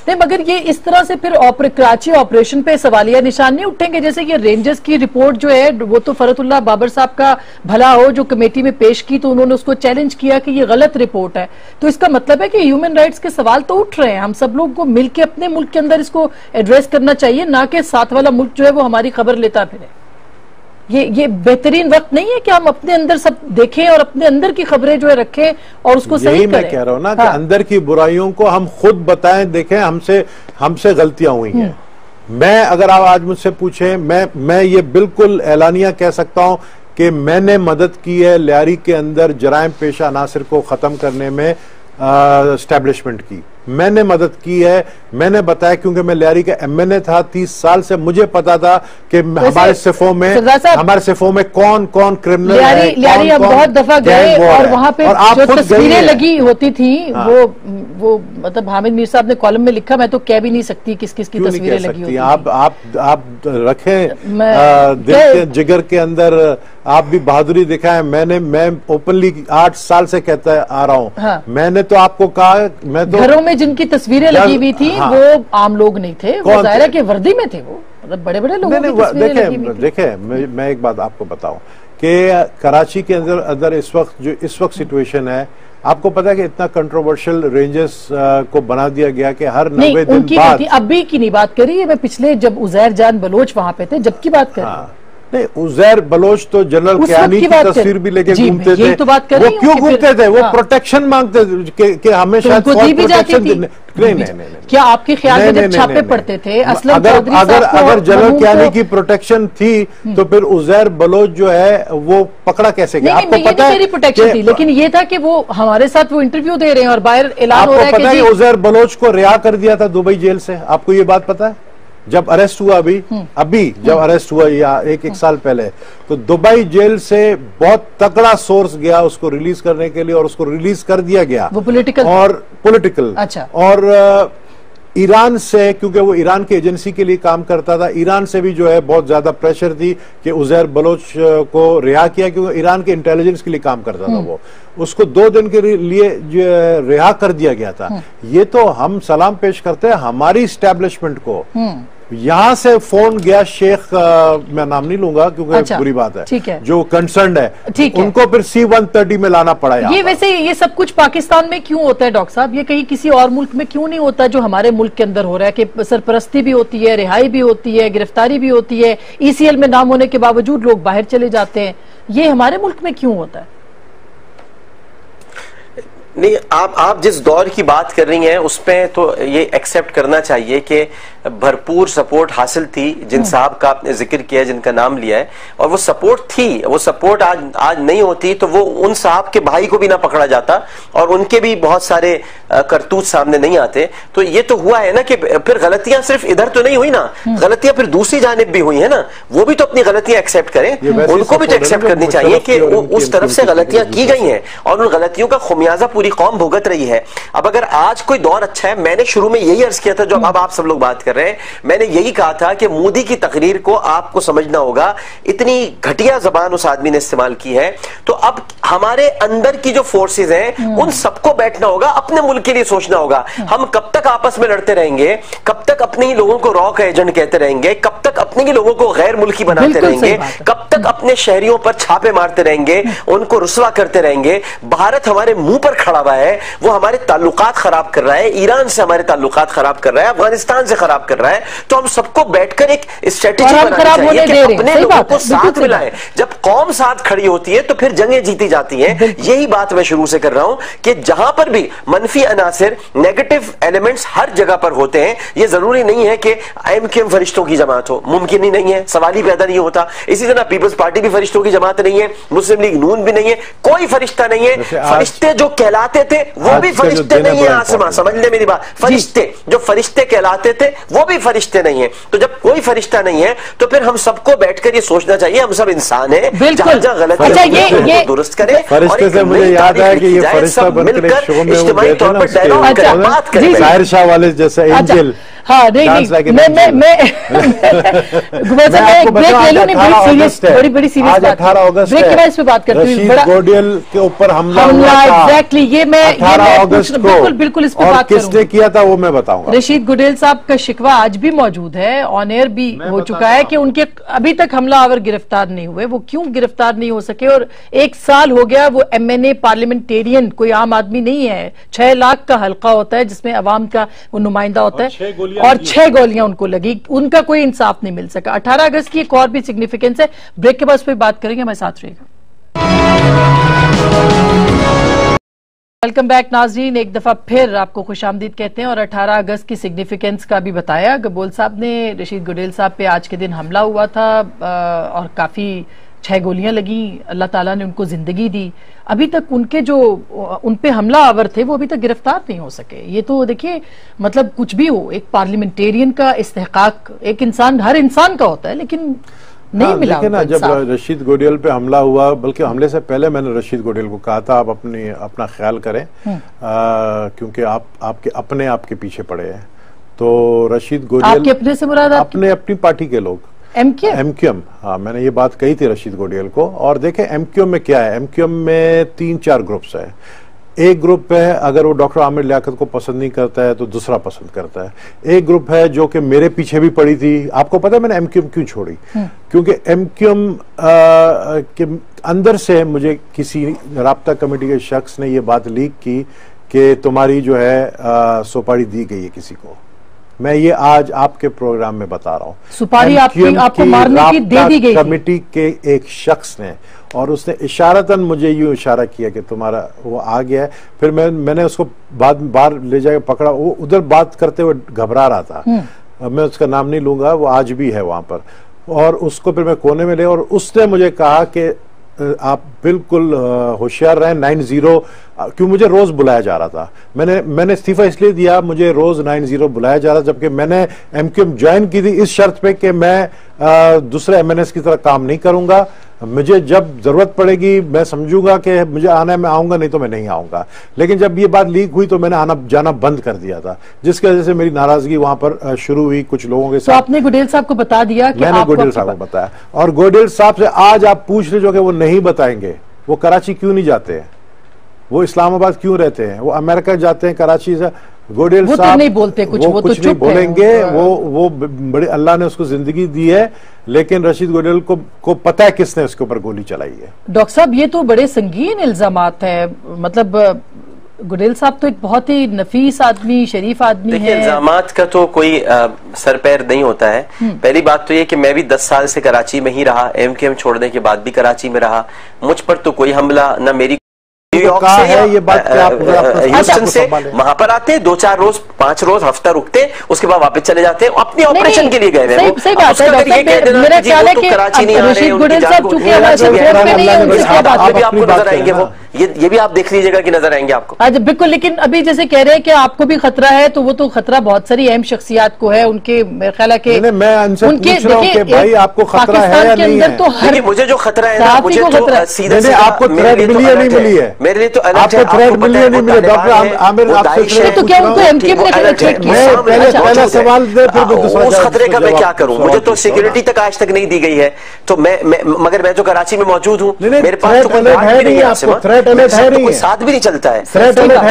नहीं, मगर ये इस तरह से फिर कराची ऑपरेशन पे सवालिया निशान नहीं उठेंगे? जैसे ये रेंजर्स की रिपोर्ट जो है वो तो फरतुल्लाह बाबर साहब का भला हो जो कमेटी में पेश की, तो उन्होंने उसको चैलेंज किया कि ये गलत रिपोर्ट है। तो इसका मतलब है कि ह्यूमन राइट्स के सवाल तो उठ रहे हैं। हम सब लोग को मिलकर अपने मुल्क के अंदर इसको एड्रेस करना चाहिए, ना कि साथ वाला मुल्क जो है वो हमारी खबर लेता फिरे। ये बेहतरीन वक्त नहीं है कि हम अपने अंदर सब देखें और अपने अंदर की खबरें जो है रखें और उसको सही करें? मैं कह रहा हूं ना कि अंदर की बुराइयों को हम खुद बताएं, देखें हमसे गलतियां हुई हैं। मैं अगर आप आज मुझसे पूछें, मैं ये बिल्कुल एलानिया कह सकता हूं कि मैंने मदद की है लियारी के अंदर जराइम पेशा अनासिर को खत्म करने में, एस्टेब्लिशमेंट की मैंने मदद की है। मैंने बताया क्योंकि मैं लियारी का एमएनए था 30 साल से, मुझे पता था कि हमारे सिफों में कौन कौन क्रिमिनल है। लियारी अब बहुत दफा गए और वहां पे जो तस्वीरें लगी होती थी वो मतलब हामिद मीर साहब ने कॉलम में लिखा, मैं तो कह भी नहीं सकती किस किस की तस्वीरें लगी होती। आप रखें दिल के जिगर के अंदर, आप भी बहादुरी दिखाएं। मैं ओपनली 8 साल से कहता आ रहा हूँ, मैंने तो आपको कहा, मैं तो घरों में जिनकी तस्वीरें लगी हुई थी वो आम लोग नहीं थे, वो ज़ाहिर है कि वर्दी में थे, वो मतलब बड़े बड़े लोगों की तस्वीरें लगी हुई थी। देखे मैं एक बात आपको बताऊं कि कराची के अंदर इस वक्त सिचुएशन है, आपको पता है कि इतना कंट्रोवर्शियल रेंजेस को बना दिया गया कि हर 90 दिन बाद, अभी की नहीं बात करी, मैं पिछले जब उजैर जान बलोच वहां पे थे जब की बात कर नहीं, उजैर बलोच तो जनरल क्यानी की तस्वीर भी लेके घूमते थे। तो बात कर वो क्यों घूमते थे? वो प्रोटेक्शन मांगते थे कि हमें शायद प्रोटेक्शन। नहीं, क्या आपके ख्याल में जब छापे पड़ते थे अगर जनरल क्यानी की प्रोटेक्शन थी तो फिर उजैर बलोच जो है वो पकड़ा कैसे गया? आपको पता है प्रोटेक्शन थी, लेकिन ये था कि वो हमारे साथ वो इंटरव्यू दे रहे हैं और बाहर ऐलान हो रहा है। आपको पता है उजैर बलोच को रिहा कर दिया था दुबई जेल से? आपको ये बात पता है? जब अरेस्ट हुआ अभी जब अरेस्ट हुआ या एक साल पहले, तो दुबई जेल से बहुत तगड़ा सोर्स गया उसको रिलीज करने के लिए और उसको रिलीज कर दिया गया। वो पॉलिटिकल अच्छा। और ईरान से, क्योंकि वो ईरान की एजेंसी के लिए काम करता था, ईरान से भी जो है बहुत ज्यादा प्रेशर थी कि उजैर बलोच को रिहा किया, क्योंकि ईरान के इंटेलिजेंस के लिए काम करता था वो। उसको 2 दिन के लिए रिहा कर दिया गया था। ये तो हम सलाम पेश करते हैं हमारी स्टैब्लिशमेंट को। यहां से फोन गया शेख, मैं नाम नहीं लूंगा क्योंकि बुरी बात है, जो कंसर्न्ड है, उनको फिर C-130 में लाना पड़ा। ये वैसे ये सब कुछ पाकिस्तान में क्यों होता है डॉक्टर साहब? ये कहीं किसी और मुल्क में क्यों नहीं होता जो हमारे मुल्क के अंदर हो रहा है कि सरपरस्ती भी होती है, रिहाई भी होती है, गिरफ्तारी भी होती है, ECL में नाम होने के बावजूद लोग बाहर चले जाते हैं? ये हमारे मुल्क में क्यों होता है? नहीं, आप जिस दौर की बात कर रही हैं उसमें तो ये एक्सेप्ट करना चाहिए कि भरपूर सपोर्ट हासिल थी, जिन साहब का आपने जिक्र किया, जिनका नाम लिया है, और वो सपोर्ट थी। वो सपोर्ट आज नहीं होती तो वो उन साहब के भाई को भी ना पकड़ा जाता और उनके भी बहुत सारे करतूत सामने नहीं आते। तो ये तो हुआ है ना कि फिर गलतियां सिर्फ इधर तो नहीं हुई ना, गलतियां फिर दूसरी जानिब भी हुई है ना, वो भी तो अपनी गलतियां एक्सेप्ट करें, उनको भी तो एक्सेप्ट करनी चाहिए कि उस तरफ से गलतियां की गई हैं और उन गलतियों का खुमियाजा पूरी पूरी कौम भुगत रही है। अब अगर आज कोई दौर अच्छा है, मैंने शुरू में यही अर्ज किया था जो अब आप सब लोग बात कर रहे हैं, मैंने यही कहा था कि मोदी की तकरीर को आपको समझना होगा, इतनी घटिया जबान उस आदमी ने इस्तेमाल की है। तो अब हमारे अंदर की जो फोर्सेज हैं उन सबको बैठना होगा, अपने मुल्क के लिए सोचना होगा। हम कब तक आपस में लड़ते रहेंगे, कब तक अपने ही लोगों को रॉ का एजेंट कहते रहेंगे, कब तक अपने ही लोगों को गैर मुल्की बनाते रहेंगे, कब तक अपने शहरियों पर छापे मारते रहेंगे, उनको रुसवा करते रहेंगे। भारत हमारे मुंह पर खड़ा हुआ है, वो हमारे ताल्लुकात खराब कर रहा है, ईरान से हमारे ताल्लुकात खराब कर रहा है, अफगानिस्तान से खराब कर रहा है। तो हम सबको बैठकर एक स्ट्रेटेजी बनानी चाहिए कि अपने लोगों को साथ मिलाएं। जब कौम साथ खड़ी होती है तो फिर जंगें जीती जाती हैं। यही बात मैं शुरू से कर रहा हूं कि जहां पर भी मनफी अनासिर, नेगेटिव एलिमेंट्स हर जगह पर होते हैं। ये जरूरी नहीं है कि एमक्यूएम फरिश्तों की जमात हो, मुमकिन ही नहीं है, सवाल ही पैदा नहीं होता। इसी तरह पीपल्स पार्टी भी फरिश्तों की जमात नहीं है, मुस्लिम लीग नून भी नहीं है, कोई फरिश्ता नहीं है। फरिश्ते जो कहलाते थे वो भी फरिश्ते नहीं है। आसमा समझ ले मेरी बात, फरिश्ते जो फरिश्ते कहलाते थे वो भी फरिश्ते नहीं है। तो जब कोई फरिश्ता नहीं है तो फिर हम सबको बैठकर ये सोचना चाहिए हम सब इंसान हैं, जहां जहां गलत है दुरुस्त करें। फरिश्ते से मुझे याद है कि ये फरिश्ता बनकर शो में इज्तिमाई तौर पर डायलॉग करें, बात करें, जाहिर शाह वाले जैसा एंजल। हाँ नहीं मैं बड़ी सीरियस आज 18 अगस्त इस पे बात करती हूँ। रशीद गोडियल के ऊपर हमला एग्जैक्टली ये मैं 18 अगस्त को बिल्कुल इस पे और बात किसने किया था वो मैं बताऊंगा। रशीद गोडियल साहब का शिकवा आज भी मौजूद है, ऑन एयर भी हो चुका है कि उनके अभी तक हमलावर गिरफ्तार नहीं हुए। वो क्यों गिरफ्तार नहीं हो सके? और 1 साल हो गया, वो MNA पार्लियामेंटेरियन कोई आम आदमी नहीं है। 6 लाख का हल्का होता है जिसमें अवाम का वो नुमाइंदा होता है और 6 गोलियां उनको लगी, उनका कोई इंसाफ नहीं मिल सका। 18 अगस्त की एक और भी सिग्निफिकेंस है, ब्रेक के बाद उस पर बात करेंगे, हमारे साथ रहिएगा। वेलकम बैक नाजरीन, एक दफा फिर आपको खुशामदीद कहते हैं और 18 अगस्त की सिग्निफिकेंस का भी बताया। गबोल साहब ने रशीद गोडियल साहब पे आज के दिन हमला हुआ था और काफी 6 गोलियां लगी, अल्लाह ताला ने उनको जिंदगी दी। अभी तक उनके जो उन पे हमला आवर थे वो अभी तक गिरफ्तार नहीं हो सके। ये तो देखिए मतलब कुछ भी हो, एक पार्लियामेंटेरियन का इस्तेहकाक एक इंसान, हर इंसान का होता है, लेकिन नहीं मिला। लेकिन ना जब रशीद गोडियल पे हमला हुआ, बल्कि हमले से पहले मैंने रशीद गोडियल को कहा था आप अपना ख्याल करें क्योंकि आपके अपने आपके पीछे पड़े हैं। तो रशीद गोडियल आपके अपने से मुराद अपनी पार्टी के लोग एमक्यूएम। हाँ, मैंने ये बात कही थी रशीद गोडियल को। और देखें एमक्यूएम में क्या है, एमक्यूएम में 3-4 ग्रुप्स है। एक ग्रुप है अगर वो डॉक्टर आमिर लियाकत को पसंद नहीं करता है तो दूसरा पसंद करता है। एक ग्रुप है जो कि मेरे पीछे भी पड़ी थी। आपको पता है मैंने एमक्यूएम क्यों छोड़ी? क्योंकि एमक्यूएम के अंदर से मुझे किसी राब्ता कमेटी के शख्स ने ये बात लीक की कि तुम्हारी जो है सुपारी दी गई है किसी को। मैं ये आज आपके प्रोग्राम में बता रहा हूँ, सुपारी आपको मारने की दे दी गई कमेटी के एक शख्स ने, और उसने इशारतन मुझे यूं इशारा किया कि तुम्हारा वो आ गया है। फिर मैंने उसको बाहर ले जाकर पकड़ा, वो उधर बात करते हुए घबरा रहा था। मैं उसका नाम नहीं लूंगा, वो आज भी है वहां पर। और उसको फिर मैं कोने में ले, और उसने मुझे कहा कि आप बिल्कुल होशियार रहें, 90 क्यों मुझे रोज बुलाया जा रहा था। मैंने इस्तीफा इसलिए दिया, मुझे रोज 90 बुलाया जा रहा, जबकि मैंने एमक्यूएम ज्वाइन की थी इस शर्त पे कि मैं दूसरे MNS की तरह काम नहीं करूंगा। मुझे जब जरूरत पड़ेगी मैं समझूंगा कि मुझे आना है, मैं आऊंगा, नहीं तो मैं नहीं आऊंगा। लेकिन जब ये बात लीक हुई तो मैंने आना जाना बंद कर दिया था, जिसकी वजह से मेरी नाराजगी वहां पर शुरू हुई कुछ लोगों के साथ। तो आपने गोडियल साहब को बता दिया कि मैंने गोडियल साहब को बताया, और गोडियल साहब से आज आप पूछ रहे जो कि वो नहीं बताएंगे। वो कराची क्यों नहीं जाते हैं, वो इस्लामाबाद क्यों रहते हैं, वो अमेरिका जाते हैं कराची से। गोडियल साहब तो नहीं बोलते कुछ, वो तो नहीं बोलेंगे। वो बड़ी अल्लाह ने उसको जिंदगी दी है, लेकिन रशीद गोडियल को पता है किसने उसके ऊपर गोली चलाई है। डॉक्टर साहब ये तो बड़े संगीन इल्जामात है, मतलब गोडियल साहब तो एक बहुत ही नफीस आदमी, शरीफ आदमी है। इल्जामात का तो कोई सर पैर नहीं होता है। पहली बात तो ये कि मैं भी 10 साल से कराची में ही रहा, एमक्यूएम छोड़ने के बाद भी कराची में रहा। मुझ पर तो कोई हमला न मेरी न्यूयॉर्क से है ये बात ह्यूस्टन से वहां पर आते हैं, 2-4 रोज 5 रोज हफ्ता रुकते हैं, उसके बाद वापस चले जाते हैं। अपने ऑपरेशन के लिए गए हैं। सही बात है कराची नहीं आ रहे, आपको नजर आएंगे वो। ये भी आप देख लीजिएगा कि नजर आएंगे आपको। हाँ बिल्कुल, लेकिन अभी जैसे कह रहे हैं कि आपको भी खतरा है, तो वो तो खतरा बहुत सारी अहम शख्सियात को है, उनके मेरे ख्याल है कि मैं उनसे पूछ रहा हूं कि भाई आपको खतरा है या नहीं है? तो हर मुझे जो खतरा है ना, मुझे तो सीधे आपको थ्रेट मिली है नहीं मिली है? मेरे लिए तो आपको थ्रेट मिली है नहीं मिली? डॉक्टर आमिर आपसे तो क्या उनको एमके में पहला सवाल दे, फिर दूसरा। उस खतरे का मैं क्या करूं? मुझे तो सिक्योरिटी तक आज तक नहीं दी गई है, तो मगर मैं जो कराची में मौजूद हूँ, मेरे पास तो कोई साथ भी नहीं चलता है,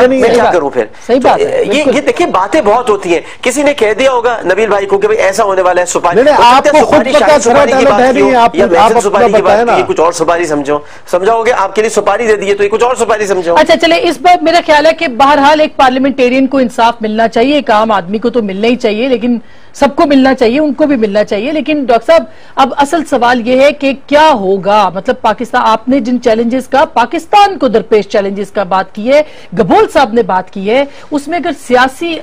मैं क्या करूं फिर? सही बात है। ये देखिए बातें बहुत होती हैं, किसी ने कह दिया होगा नबील भाई को कि भाई ऐसा होने वाला है, सुपारी आपको सुपारी की बात की या सुपारी की बात की, कुछ और सुपारी समझाओगे, आपके लिए सुपारी दे दी तो ये कुछ और सुपारी समझो। अच्छा चले, इस बार मेरा ख्याल है कि बहरहाल एक पार्लियामेंटेरियन को इंसाफ मिलना चाहिए, एक आम आदमी को तो मिलना ही चाहिए, लेकिन सबको मिलना चाहिए, उनको भी मिलना चाहिए। लेकिन डॉक्टर साहब, अब असल सवाल यह है कि क्या होगा, मतलब पाकिस्तान, आपने जिन चैलेंजेस का, पाकिस्तान को दरपेश चैलेंजेस का बात की है, गबोल साहब ने बात की है, उसमें अगर सियासी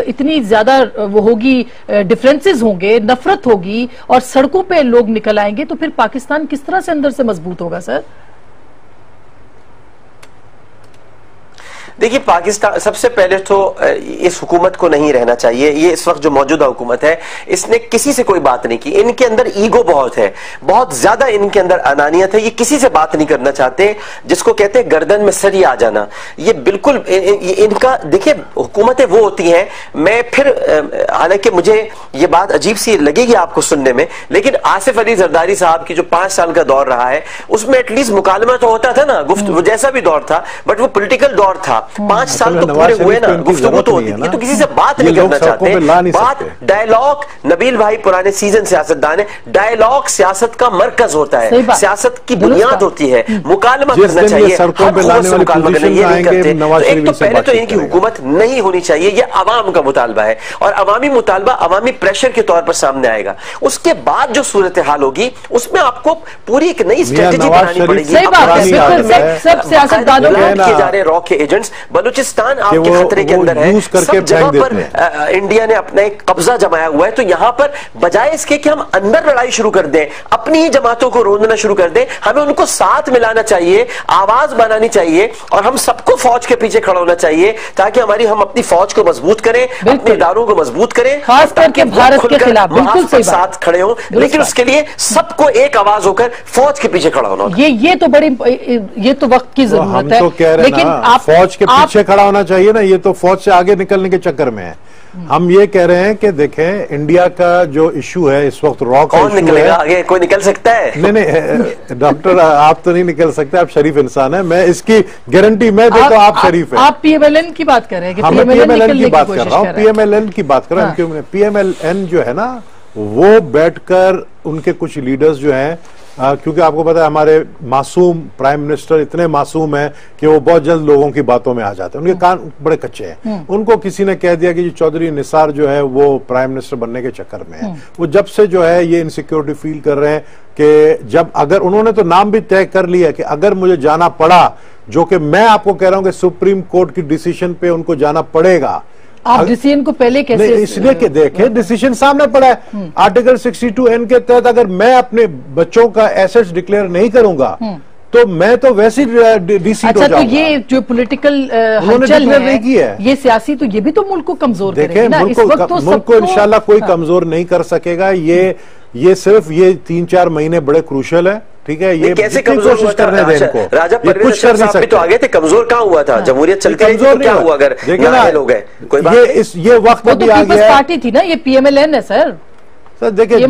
इतनी ज्यादा वो होगी, डिफरेंसेस होंगे, नफरत होगी और सड़कों पे लोग निकल आएंगे, तो फिर पाकिस्तान किस तरह से अंदर से मजबूत होगा सर? देखिए, पाकिस्तान सबसे पहले तो इस हुकूमत को नहीं रहना चाहिए। ये इस वक्त जो मौजूदा हुकूमत है, इसने किसी से कोई बात नहीं की। इनके अंदर ईगो बहुत है, बहुत ज्यादा इनके अंदर अनानियत है, ये किसी से बात नहीं करना चाहते, जिसको कहते हैं गर्दन में सरी आ जाना। ये बिल्कुल इनका, देखिए हुकूमतें वो होती हैं, मैं फिर हालांकि मुझे ये बात अजीब सी लगेगी आपको सुनने में, लेकिन आसिफ अली जरदारी साहब की जो 5 साल का दौर रहा है, उसमें एटलीस्ट मुकालमा तो होता था ना, गुफ्तगू जैसा भी दौर था, बट वो पॉलिटिकल दौर था। 5 साल तो पूरे हुए ना, गुफ्तगू तो होती थी, तो किसी से बात नहीं करना चाहते। बात डायलॉग, नबील भाई पुराने सीजन सियासतदान है, डायलॉग सियासत का मरकज होता है, सियासत की बुनियाद होती है, मुकालमा करना चाहिए, ये नहीं करते। एक तो पहले तो इनकी हुकूमत नहीं होनी चाहिए, ये अवाम का मुतालबा है, और अवामी मुतालबा अवामी प्रेशर के तौर पर सामने आएगा। उसके बाद जो सूरत हाल होगी, उसमें आपको पूरी एक नई स्ट्रेटेजी बनानी पड़ेगी। सब सियासतदानों किए जा रहे रॉ के एजेंट्स, बलूचिस्तान आपके खतरे के अंदर है, सब जगह पर इंडिया ने अपना एक कब्जा जमाया हुआ है। तो यहां पर बजाय इसके कि हम अंदर लड़ाई शुरू कर दें, अपनी ही जमातों को रोंदना शुरू कर दें, हमें उनको साथ मिलाना चाहिए, आवाज बनानी चाहिए, और हम सबको फौज के पीछे खड़ा होना चाहिए, ताकि हम अपनी फौज को मजबूत करें, अपने इदारों को मजबूत करें, खास करके भारत के खिलाफ बिल्कुल सही साथ खड़े हों। लेकिन उसके लिए सबको एक आवाज होकर फौज के पीछे खड़ा होना, ये तो बड़ी, ये तो वक्त की जरूरत है। लेकिन आप फौज के पीछे खड़ा होना चाहिए ना, ये तो फौज से आगे निकलने के चक्कर में है। हम ये कह रहे हैं कि देखें, इंडिया का जो इशू है इस वक्त, रॉ का इशू है, आगे कोई निकल सकता है? नहीं डॉक्टर, आप तो नहीं निकल सकते, आप शरीफ इंसान है, मैं इसकी गारंटी मैं देता हूं, आप शरीफ है। आप पीएमएलएन की बात कर रहे हैं? पीएमएलएन की बात कर रहा हूँ, पीएमएलएन की बात कर रहा हूँ। पीएमएलएन जो है ना, वो बैठकर उनके कुछ लीडर्स जो हैं, क्योंकि आपको पता है हमारे मासूम प्राइम मिनिस्टर इतने मासूम हैं कि वो बहुत जल्द लोगों की बातों में आ जाते हैं, उनके कान बड़े कच्चे हैं। उनको किसी ने कह दिया कि चौधरी निसार जो है वो प्राइम मिनिस्टर बनने के चक्कर में है। वो जब से जो है ये इनसिक्योरिटी फील कर रहे हैं कि जब, अगर उन्होंने तो नाम भी तय कर लिया कि अगर मुझे जाना पड़ा, जो कि मैं आपको कह रहा हूं कि सुप्रीम कोर्ट की डिसीजन पे उनको जाना पड़ेगा। आप डिसीजन को पहले कैसे? इसलिए कि देखें, डिसीजन सामने पड़ा है, आर्टिकल 62N के तहत अगर मैं अपने बच्चों का एसेट्स डिक्लेयर नहीं करूंगा तो मैं तो वैसे डीसी अच्छा, तो ये जो पॉलिटिकल हलचल है, नहीं की है, ये सियासी, तो ये भी तो मुल्क को कमजोर करेगा ना। मुल्क को इंशाल्लाह कोई कमजोर नहीं कर सकेगा। ये सिर्फ ये 3-4 महीने बड़े क्रूशल है, ठीक है। ये कैसे कमजोर कोशिश करने दें इनको, राजा परवेज साहब भी तो आगे थे, कमजोर कहाँ हुआ था? जमहूरियत चलती रही तो क्या हुआ? अगर लोग हैं, कोई बात ये वक्त भी आ गया, पार्टी थी ना, ये पीएमएलएन है सर। सर देखिए, ये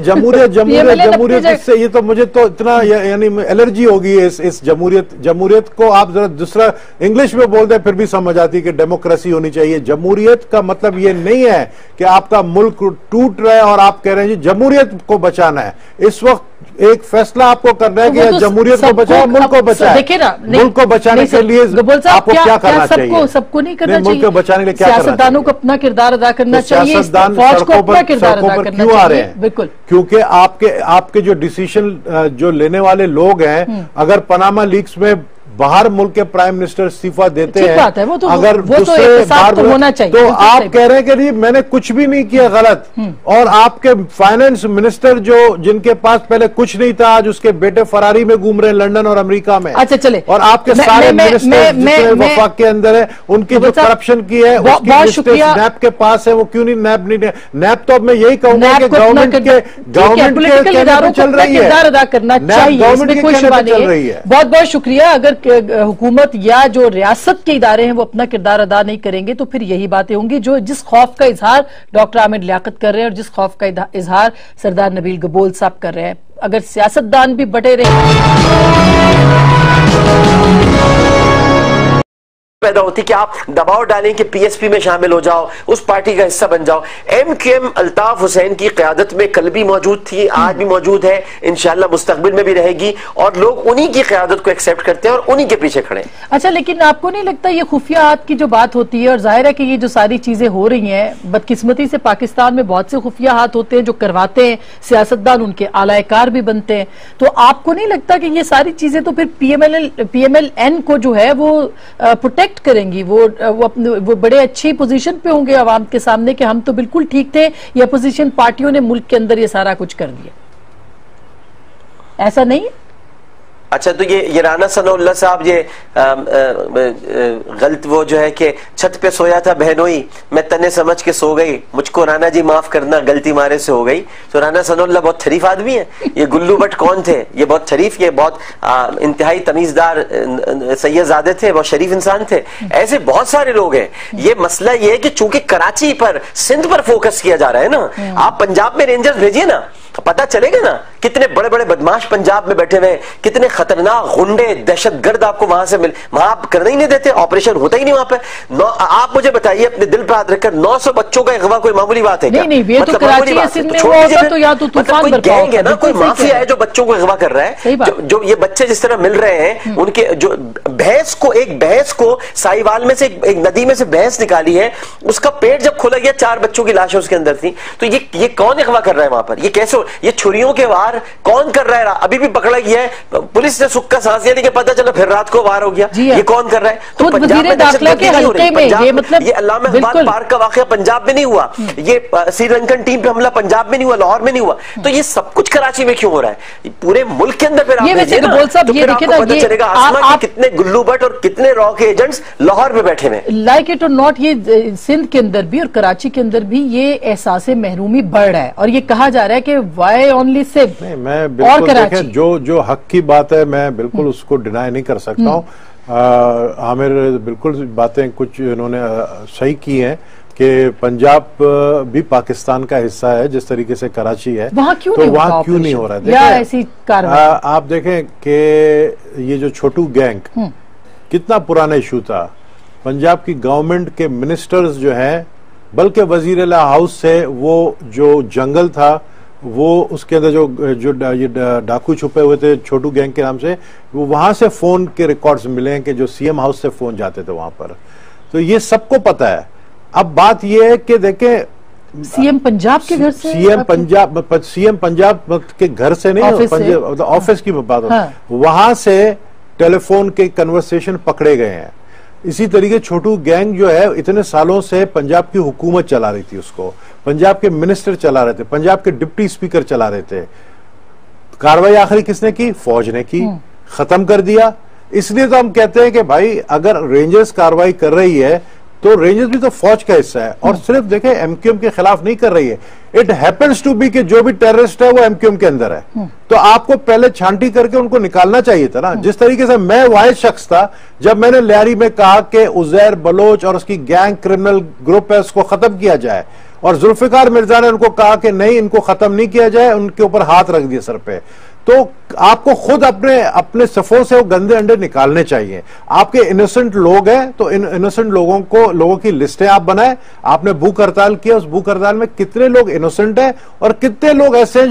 जमहूरियत इससे, ये तो मुझे तो इतना यानी एलर्जी होगी इस जमहूरियत को। आप जरा दूसरा इंग्लिश में बोलते हैं फिर भी समझ आती है कि डेमोक्रेसी होनी चाहिए। जमहूरियत का मतलब ये नहीं है कि आपका मुल्क टूट रहा है और आप कह रहे हैं जी जमहूरियत को बचाना है। इस वक्त एक फैसला आपको करना है कि जमहूरियत को बचाए, मुल्क को बचाए। देखिए ना, मुल्क को बचाने के लिए आपको क्या करना चाहिए? सबको नहीं करना चाहिए, मुल्क को बचाने के लिए क्या करना चाहिए? सियासतदानों को अपना किरदार अदा करना चाहिए, फौज को अपना किरदार अदा करना क्यों आ रहे चाहिए। हैं? बिल्कुल, क्योंकि आपके जो डिसीजन जो लेने वाले लोग हैं, अगर पनामा लीक्स में बाहर मुल्क के प्राइम मिनिस्टर इस्तीफा देते हैं, अगर दूसरे बार होना चाहिए, तो आप कह रहे हैं कि मैंने कुछ भी नहीं किया गलत, और आपके फाइनेंस मिनिस्टर जो जिनके पास पहले कुछ नहीं था, आज उसके बेटे फरारी में घूम रहे हैं लंदन और अमेरिका में। अच्छा चले, और आपके सारे मिनिस्टर जितने वफाक के अंदर है, उनकी जो करप्शन की है उसकी नैब के पास है, वो क्यों नहीं नैब नहीं, नैब तो अब मैं यही कहूंगा कि गवर्नमेंट के चल रही है, अदा करना चाहिए, इसमें कोई शुबा नहीं है। बहुत बहुत शुक्रिया। अगर हुकूमत या जो रियासत के इदारे हैं वो अपना किरदार अदा नहीं करेंगे तो फिर यही बातें होंगी जो जिस खौफ का इजहार डॉक्टर आमिर लियाकत कर रहे हैं और जिस खौफ का इजहार सरदार नबील गबोल साहब कर रहे हैं। अगर सियासतदान भी बटे पैदा होती कि आप दबाव डालें कि पीएसपी में शामिल हो जाओ, उस पार्टी का हिस्सा बन जाओ। एमक्यूएम अल्ताफ हुसैन की क़यादत में कल भी मौजूद थी, आज भी मौजूद है, इंशाल्लाह मुस्तकबिल में भी रहेगी, और लोग उन्हीं की क़यादत को एक्सेप्ट करते हैं और उन्हीं के पीछे खड़े हैं। अच्छा, लेकिन आपको नहीं लगता ये खुफिया हाथ की जो बात होती है, और जाहिर है कि ये जो सारी चीजें हो रही हैं, बदकिस्मती से पाकिस्तान में बहुत से खुफिया हाथ होते हैं जो करवाते हैं, सियासतदान उनके आलाकार भी बनते हैं, तो आपको नहीं लगता कि ये सारी चीजें तो फिर PMLN को जो है वो प्रोटेक्ट करेंगी, वो बड़े अच्छी पोजीशन पे होंगे अवाम के सामने कि हम तो बिल्कुल ठीक थे, ये अपोजिशन पार्टियों ने मुल्क के अंदर ये सारा कुछ कर दिया, ऐसा नहीं है? अच्छा, तो ये राना सनाउल्लाह साहब ये गलत वो जो है कि छत पे सोया था बहनोई, मैं तने समझ के सो गई, मुझको राना जी माफ करना गलती मारे से हो गई। तो राना सनाउल्लाह बहुत शरीफ आदमी है। ये गुल्लू भट्ट कौन थे? ये बहुत शरीफ, ये बहुत इंतहाई तमीजदार सैयदजादे थे, बहुत शरीफ इंसान थे। ऐसे बहुत सारे लोग हैं। ये मसला ये है कि चूंकि कराची पर, सिंध पर फोकस किया जा रहा है ना, आप पंजाब में रेंजर्स भेजिए ना, तो पता चलेगा ना कितने बड़े बड़े बदमाश पंजाब में बैठे हुए, कितने खतरनाक गुंडे दहशतगर्द आपको वहां से मिले। वहां आप करने ही नहीं देते, ऑपरेशन होता ही नहीं वहां पे। आप मुझे बताइए अपने दिल पर हाथ रखकर, 900 बच्चों का अगवा कोई मामूली बात है क्या? नहीं, ये तो कराची या सिंध में हुआ होगा, तो या तो तूफान कोई गैंग है ना, कोई माफिया है जो बच्चों को अगवा कर रहा है। जो ये बच्चे जिस तरह मिल रहे हैं, उनके जो एक भैंस को साहिवाल में से एक नदी में से भैंस निकाली है, उसका पेट जब खोला गया 4 बच्चों की लाशें उसके अंदर थी। तो ये कौन अगवा कर रहा है वहां पर? ये कैसे, ये छुरियों के वार कौन कर रहा है? अभी भी पकड़ा गया है, पुलिस ने सुक्का सांस लिया, लेकिन पता चला फिर रात को वार हो गया। ये कौन कर रहा है? तो पंजाब में दहशतगर्दी नहीं हो रही। मतलब ये अल्लामा इकबाल पार्क का वाकया पंजाब में नहीं हुआ, ये श्रीलंकन टीम पे हमला पंजाब में नहीं हुआ, लाहौर में नहीं हुआ, तो ये सब कुछ कराची में क्यों हो रहा है? पूरे मुल्क के अंदर फिर आप देखिए ना, तो फिर आपको पता चलेगा आसमा के कितने गुल्लू भट्ट और कितने रॉ के एजेंट्स लाहौर में बैठे हुए। लाइक इट और नॉट, ये सिंध के अंदर भी और कराची के अंदर भी ये एहसास महरूमी बढ़ रहा है, और ये कहा जा रहा है कि वाई ओनली से नहीं, मैं बिल्कुल देखें जो हक की बात है मैं बिल्कुल उसको डिनाई नहीं कर सकता हूँ। आमिर बिल्कुल बातें कुछ इन्होंने सही की हैं कि पंजाब भी पाकिस्तान का हिस्सा है, जिस तरीके से कराची है, वहाँ क्यों नहीं हो रहा है? ऐसी कार्रवाई आप देखें कि ये जो छोटू गैंग कितना पुराना इशू था। पंजाब की गवर्नमेंट के मिनिस्टर्स जो हैं, बल्कि वजीर आला हाउस से वो जो जंगल था, वो उसके अंदर जो ये डाकू छुपे हुए थे छोटू गैंग के नाम से, वो वहां से फोन के रिकॉर्ड्स मिले हैं कि जो सीएम हाउस से फोन जाते थे वहां पर। तो ये सबको पता है। अब बात ये है कि देखें, सीएम पंजाब के घर से, सीएम पंजाब के घर से नहीं, ऑफिस की बात, वहां से टेलीफोन के कन्वर्सेशन पकड़े गए हैं। इसी तरीके छोटू गैंग जो है इतने सालों से पंजाब की हुकूमत चला रही थी, उसको पंजाब के मिनिस्टर चला रहे थे, पंजाब के डिप्टी स्पीकर चला रहे थे। कार्रवाई आखिरी किसने की? फौज ने की, खत्म कर दिया। इसलिए तो हम कहते हैं कि भाई अगर रेंजर्स कार्रवाई कर रही है तो रेंजर्स भी तो फौज का हिस्सा है, और सिर्फ देखें एमक्यूएम के खिलाफ नहीं कर रही है। इट हैपेंस टू बी कि जो भी टेररिस्ट है वो एमक्यूएम के अंदर है, तो आपको पहले छांटी करके उनको निकालना चाहिए था ना। जिस तरीके से मैं वाहिद शख्स था जब मैंने लियारी में कहा कि उजैर बलोच और उसकी गैंग क्रिमिनल ग्रुप है, उसको खत्म किया जाए, और जुल्फिकार मिर्जा ने उनको कहा कि नहीं, इनको खत्म नहीं किया जाए, उनके ऊपर हाथ रख दिए सर पे। तो आपको खुद अपने सफों से वो गंदे अंडे निकालने चाहिए। आपके इनोसेंट लोग हैं तो इन इनोसेंट लोगों की लिस्टें आप बनाए। आपने भूख हड़ताल किया, उस भूख हड़ताल में कितने लोग इनोसेंट हैं और कितने लोग ऐसे हैं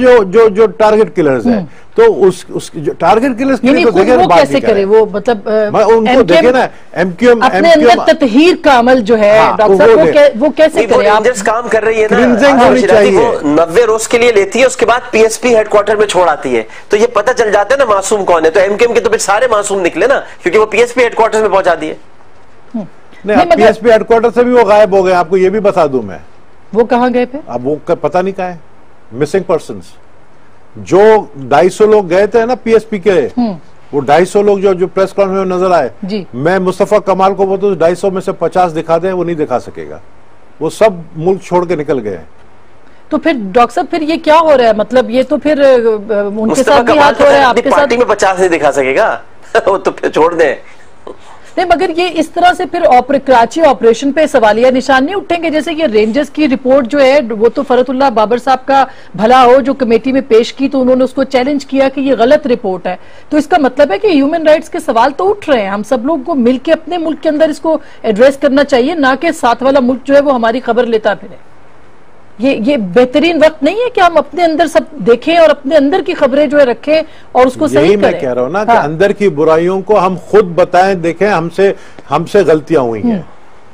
जो टारगेट किलर्स हैं। तो उस जो टारगेट किलर्स के लिए तो देखे वो कैसे करे, वो मतलब उनको देखे ना, एमक्यूएम अपने अंदर ततहीर का अमल जो है डॉक्टर साहब वो कैसे करे? आप काम कर रही है ना, वो 90 रोज के लिए लेती है, उसके बाद पीएसपी हेडक्वार्टर में छोड़ आती है, तो ये पता चल जाता है ना मासूम कौन है। तो एमक्यूएम के तो फिर सारे मासूम निकले ना, क्योंकि वो पीएसपी हेडक्वार्टर में पहुंचा दिए। नहीं, पीएसपी हेडक्वार्टर से भी वो गायब हो गए, आपको ये भी बता दूं मैं। वो कहां गए थे? अब वो पता नहीं कहां है, मिसिंग पर्सन्स। जो 250 लोग गए थे ना पीएसपी के, वो 250 लोग जो प्रेस कॉन्फ्रेंस में नजर आए, मैं मुस्तफा कमाल को बोलता हूं 250 में से 50 दिखा दे, वो नहीं दिखा सकेगा, वो सब मुल्क छोड़ के निकल गए। तो फिर डॉक्टर साहब फिर ये क्या हो रहा है? मतलब ये तो फिर उनके साथ भी हाथ हो रहा है, आपके साथ पार्टी में 50 नहीं दिखा सकेगा वो तो फिर छोड़ दे। नहीं, मगर ये इस तरह से फिर कराची ऑपरेशन पे सवालिया निशान नहीं उठेंगे? जैसे ये रेंजर्स की रिपोर्ट जो है वो तो फरतुल्लाह बाबर साहब का भला हो जो कमेटी में पेश की, तो उन्होंने उसको चैलेंज किया कि ये गलत रिपोर्ट है। तो इसका मतलब है कि ह्यूमन राइट्स के सवाल तो उठ रहे हैं। हम सब लोग को मिलकर अपने मुल्क के अंदर इसको एड्रेस करना चाहिए, ना कि साथ वाला मुल्क जो है वो हमारी खबर लेता फिरे। ये बेहतरीन वक्त नहीं है कि हम अपने अंदर सब देखें और अपने अंदर की खबरें जो है रखें और उसको सही करें? मैं कह रहा हूं ना कि अंदर की बुराइयों को हम खुद बताएं, देखें हमसे गलतियां हुई हैं।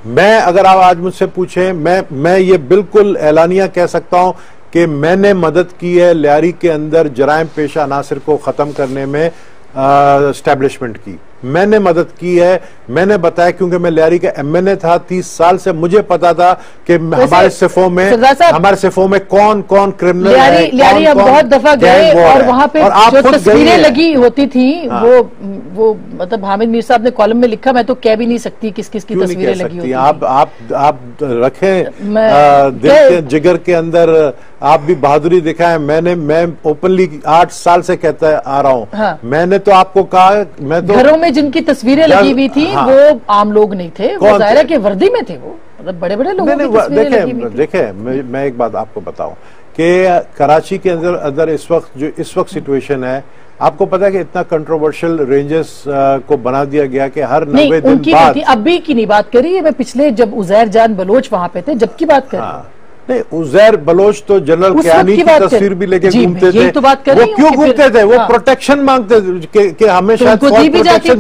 मैं अगर आप आज मुझसे पूछें, मैं ये बिल्कुल एलानिया कह सकता हूं कि मैंने मदद की है लियारी के अंदर जराइम पेशा अनासिर को खत्म करने में, एस्टैब्लिशमेंट की मैंने मदद की है। मैंने बताया क्योंकि मैं लियारी का एमएनए था 30 साल से, मुझे पता था कि हमारे सिफों में कौन कौन क्रिमिनल है। लियारी हम बहुत दफा गए और वहां पे जो तस्वीरें लगी होती थी, वो मतलब हामिद मीर साहब ने कॉलम में लिखा, मैं तो कह भी नहीं सकती किस किस की तस्वीरें लगी होती। आप रखें दिल के जिगर के अंदर, आप भी बहादुरी दिखाएं। मैं ओपनली 8 साल से कहता आ रहा हूं, मैंने तो आपको कहा, मैं तो घरों में जिनकी तस्वीरें लगी हुई थी वो आम लोग नहीं थे, वो ज़ाहिर के वर्दी में थे, वो मतलब बड़े बड़े लोगों की तस्वीरें लगी हुई थी। देखें मैं एक बात आपको बताऊं कि कराची के अंदर इस वक्त सिचुएशन है, आपको पता है कि इतना कंट्रोवर्शियल रेंजर्स को बना दिया गया कि हर 90 दिन बाद, अभी की नहीं बात करी, मैं पिछले जब उजैर जान बलोच वहां पे थे जब की बात कर रही हूं। नहीं, उजैर बलोच तो जनरल कियानी की तस्वीर भी लेके घूमते थे। तो बात वो क्यों घूमते थे? वो प्रोटेक्शन मांगते थे कि हमें शायद प्रोटेक्शन।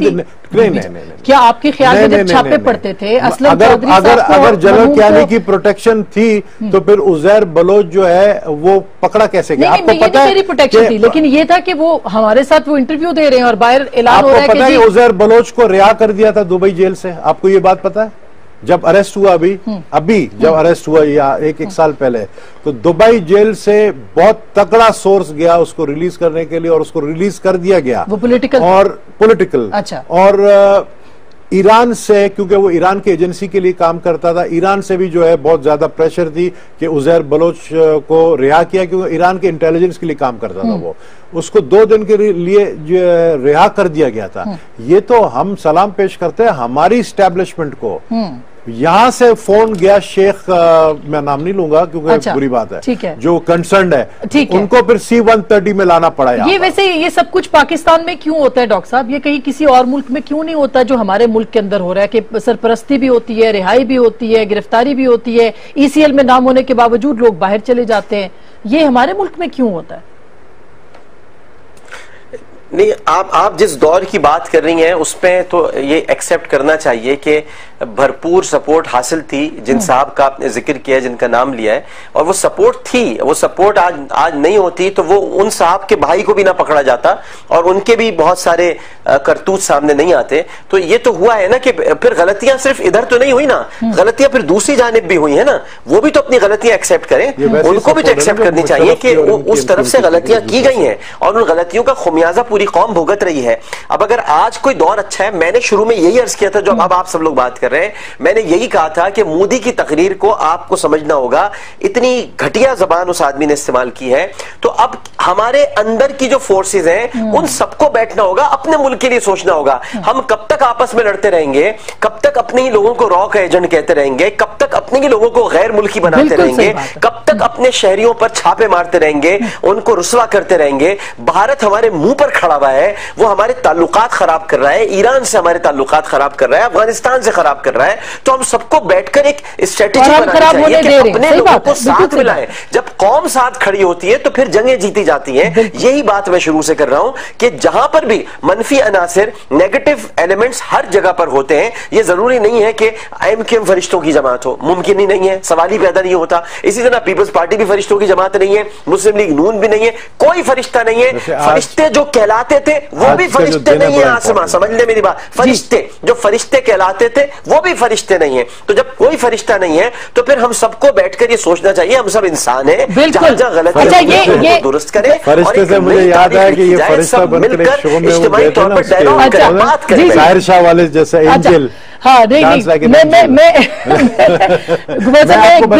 नहीं, क्या आपके ख्याल में जब छापे पड़ते थे अगर जनरल कियानी की प्रोटेक्शन थी तो फिर उजैर बलोच जो है वो पकड़ा कैसे गया? आपको पता है प्रोटेक्शन थी, लेकिन ये था कि वो हमारे साथ वो इंटरव्यू दे रहे हैं और बाहर ऐलान हो रहा है। आपको पता है उजैर बलोच को रिहा कर दिया था दुबई जेल से, आपको ये बात पता है? जब अरेस्ट हुआ अभी जब अरेस्ट हुआ या एक साल पहले, तो दुबई जेल से बहुत तगड़ा सोर्स गया उसको रिलीज करने के लिए और उसको रिलीज कर दिया गया। वो पॉलिटिकल अच्छा। और ईरान से, क्योंकि वो ईरान की एजेंसी के लिए काम करता था, ईरान से भी जो है बहुत ज्यादा प्रेशर थी कि उजैर बलोच को रिहा किया, क्योंकि ईरान के इंटेलिजेंस के लिए काम करता था वो, उसको 2 दिन के लिए रिहा कर दिया गया था। ये तो हम सलाम पेश करते हैं हमारी इस्टेब्लिशमेंट को। यहां से फोन गया शेख, मैं नाम नहीं लूंगा क्योंकि बुरी बात है, ठीक है, जो कंसर्न्ड है, उनको फिर C-130 में लाना पड़ा। ये वैसे ये सब कुछ पाकिस्तान में क्यों होता है डॉक्टर साहब? ये कहीं किसी और मुल्क में क्यों नहीं होता जो हमारे मुल्क के अंदर हो रहा है कि सरपरस्ती भी होती है, रिहाई भी होती है, गिरफ्तारी भी होती है, ECL में नाम होने के बावजूद लोग बाहर चले जाते हैं, ये हमारे मुल्क में क्यों होता है? नहीं, आप जिस दौर की बात कर रही हैं उसमें तो ये एक्सेप्ट करना चाहिए कि भरपूर सपोर्ट हासिल थी। जिन साहब का आपने जिक्र किया, जिनका नाम लिया है, और वो सपोर्ट थी, वो सपोर्ट आज नहीं होती तो वो उन साहब के भाई को भी ना पकड़ा जाता और उनके भी बहुत सारे करतूत सामने नहीं आते। तो ये तो हुआ है ना कि फिर गलतियां सिर्फ इधर तो नहीं हुई ना, गलतियां फिर दूसरी जानिब भी हुई है ना, वो भी तो अपनी गलतियां एक्सेप्ट करें, उनको भी तो एक्सेप्ट करनी चाहिए कि उस तरफ से गलतियां की गई हैं और उन गलतियों का खुमियाजा पूरी कौम भुगत रही है। अब अगर आज कोई दौर अच्छा है, मैंने शुरू में यही अर्ज किया था जो अब आप सब लोग बात कर रहे हैं, मैंने यही कहा था कि मोदी की तकरीर को आपको समझना होगा, इतनी घटिया जबान उस आदमी ने इस्तेमाल की है। तो अब हमारे अंदर की जो फोर्सेस हैं उन सबको बैठना होगा, अपने मुल्क के लिए सोचना होगा। हम कब तक आपस में लड़ते रहेंगे, कब तक अपने ही लोगों को रॉ का एजेंट कहते रहेंगे, कब तक अपने ही लोगों को गैर मुल्की बनाते रहेंगे, कब तक अपने शहरियों पर छापे मारते रहेंगे, उनको रुसवा करते रहेंगे। भारत हमारे मुंह पर खड़ा हुआ है, वो हमारे ताल्लुकात खराब कर रहा है, ईरान से हमारे ताल्लुकात खराब कर रहा है, अफगानिस्तान से खराब खराब कर रहा है, तो हम सबको बैठकर एक स्ट्रेटेजी और हम बनानी खराब चाहिए होने कि दे रहे हैं। अपने सही लोगों बात को है, बिल्कुल साथ सही मिलाएं। जब कौम साथ खड़ी होती है तो फिर जंगें जीती जाती हैं। यही बात मैं शुरू से कर रहा हूं कि जहां पर भी मनफी अनासिर, नेगेटिव एलिमेंट्स हर जगह पर होते हैं, यह जरूरी नहीं है कि एमक्यूएम फरिश्तों की जमात हो, मुमकिन ही नहीं है, सवाल ही पैदा नहीं होता। इसी तरह पीपल्स पार्टी भी फरिश्तों की जमात नहीं है, मुस्लिम लीग नून भी नहीं है, कोई फरिश्ता नहीं है। फरिश्ते जो कहलाते थे वो भी फरिश्ते नहीं है। आसमा, समझ ले मेरी बात, फरिश्ते जो फरिश्ते कहलाते थे वो भी फरिश्ते नहीं है। तो जब कोई फरिश्ता नहीं है तो फिर हम सबको बैठकर ये सोचना चाहिए हम सब इंसान हैं, बिल्कुल। जहां गलत है अच्छा, ये दुरुस्त करें। फरिश्ते से मुझे याद आया कि ये फरिश्ता बनकर एक शो में वो गए थे ना, उसके जाहिर शाह वाले जैसे एंजल। हाँ, नहीं मैं ब्रेक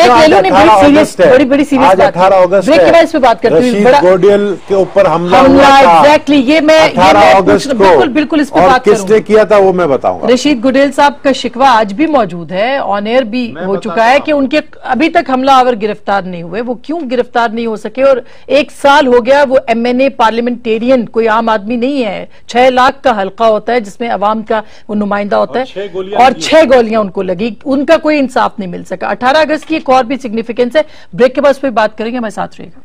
ले लूं, नहीं बड़ी सीरियस, बड़ी सीरियस बात, 18 अगस्त ब्रेक के बाद इस पे बात करते हैं। रशीद गोडियल के ऊपर हमला एग्जैक्टली, ये मैं 18 अगस्त को, बिल्कुल इस पे बात करूंगा। किसने किया था वो मैं बताऊंगा। रशीद गोडियल साहब का शिकवा आज भी मौजूद है, ऑन एयर भी हो चुका है कि उनके अभी तक हमलावर गिरफ्तार नहीं हुए। वो क्यों गिरफ्तार नहीं हो सके? और 1 साल हो गया, वो MNA पार्लियामेंटेरियन कोई आम आदमी नहीं है। 6 लाख का हल्का होता है जिसमें अवाम का वो नुमाइंदा होता है, और 6 गोलियां उनको लगी, उनका कोई इंसाफ नहीं मिल सका। 18 अगस्त की एक और भी सिग्निफिकेंस है, ब्रेक के बाद उस पर बात करेंगे, हमारे साथ रहेगा।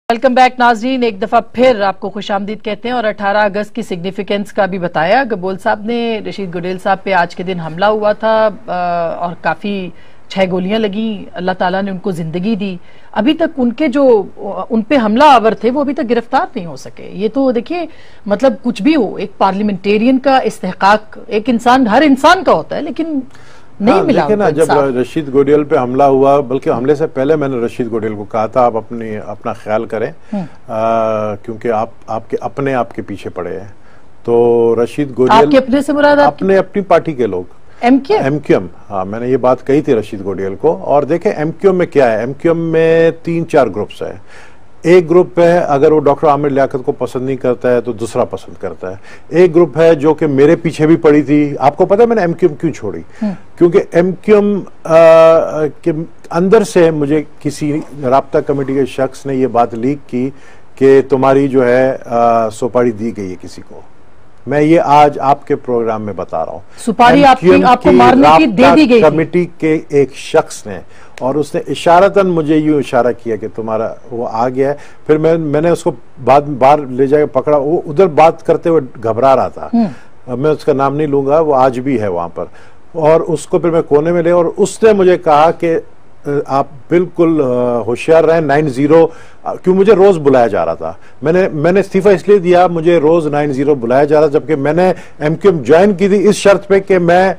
वेलकम बैक नाज़रीन, एक दफा फिर आपको खुशामदीद कहते हैं और 18 अगस्त की सिग्निफिकेंस का भी बताया। गबोल साहब ने, रशीद गोडियल साहब पे आज के दिन हमला हुआ था और काफी 6 गोलियां लगी, अल्लाह ताला ने उनको जिंदगी दी। अभी तक उनके जो उन पे हमला आवर थे वो अभी तक गिरफ्तार नहीं हो सके। ये तो देखिए, मतलब कुछ भी हो, एक पार्लियामेंटेरियन का इस्तेहकाक एक इंसान, हर इंसान का होता है, लेकिन नहीं मिला। देखिए ना, जब रशीद गोडियल पे हमला हुआ, बल्कि हमले से पहले मैंने रशीद गोडियल को कहा था आप अपना ख्याल करें, क्योंकि आपके पीछे पड़े हैं। तो रशीद गोडियल, आपके अपने से मुराद अपनी पार्टी के लोग, एमक्यूएम। हाँ, मैंने ये बात कही थी रशीद गोडियल को। और देखें एमक्यूएम में क्या है, एमक्यूएम में 3-4 ग्रुप्स है। एक ग्रुप है, अगर वो डॉक्टर आमिर लियाकत को पसंद नहीं करता है तो दूसरा पसंद करता है। एक ग्रुप है जो कि मेरे पीछे भी पड़ी थी। आपको पता है मैंने एमक्यूएम क्यों छोड़ी? क्योंकि एमक्यूएम के अंदर से मुझे किसी राब्ता कमेटी के शख्स ने ये बात लीक की कि तुम्हारी जो है सुपारी दी गई है किसी को। मैं ये आज आपके प्रोग्राम में बता रहा हूँ, सुपारी आपको मारने की दे दी गई कमेटी के एक शख्स ने, और उसने इशारतन मुझे यूं इशारा किया कि तुम्हारा वो आ गया है। फिर मैंने उसको बाहर ले जाकर पकड़ा, वो उधर बात करते हुए घबरा रहा था। मैं उसका नाम नहीं लूंगा, वो आज भी है वहां पर। और उसको फिर मैं कोने में ले, और उसने मुझे कहा कि आप बिल्कुल होशियार रहें, 90 क्यों मुझे रोज बुलाया जा रहा था। मैंने इस्तीफा इसलिए दिया, मुझे रोज 90 बुलाया जा रहा, जबकि मैंने एमक्यूएम ज्वाइन की थी इस शर्त पे कि मैं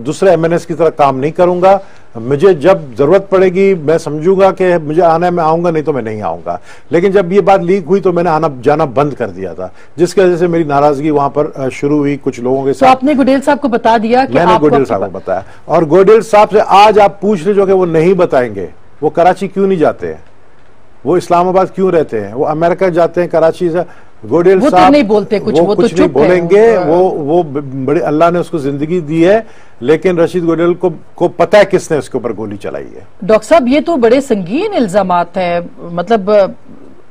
दूसरे MNS की तरह काम नहीं करूंगा। मुझे जब जरूरत पड़ेगी मैं समझूंगा कि मुझे आना है, मैं आऊंगा, नहीं तो मैं नहीं आऊंगा। लेकिन जब ये बात लीक हुई तो मैंने आना जाना बंद कर दिया था, जिसकी वजह से मेरी नाराजगी वहां पर शुरू हुई कुछ लोगों के साथ। तो आपने गोडियल साहब को बता दिया कि मैंने गोडियल साहब को बताया, और गोडियल साहब से आज आप पूछ लीजिए कि वो नहीं बताएंगे। वो कराची क्यों नहीं जाते हैं, वो इस्लामाबाद क्यों रहते हैं, वो अमेरिका जाते हैं कराची से। गोडियल साहब तो नहीं बोलते कुछ, वो तो नहीं बोलेंगे। वो बड़े, अल्लाह ने उसको जिंदगी दी है, लेकिन रशीद गोडियल को पता है किसने उसके ऊपर गोली चलाई है। डॉक्टर साहब, ये तो बड़े संगीन इल्जामात है। मतलब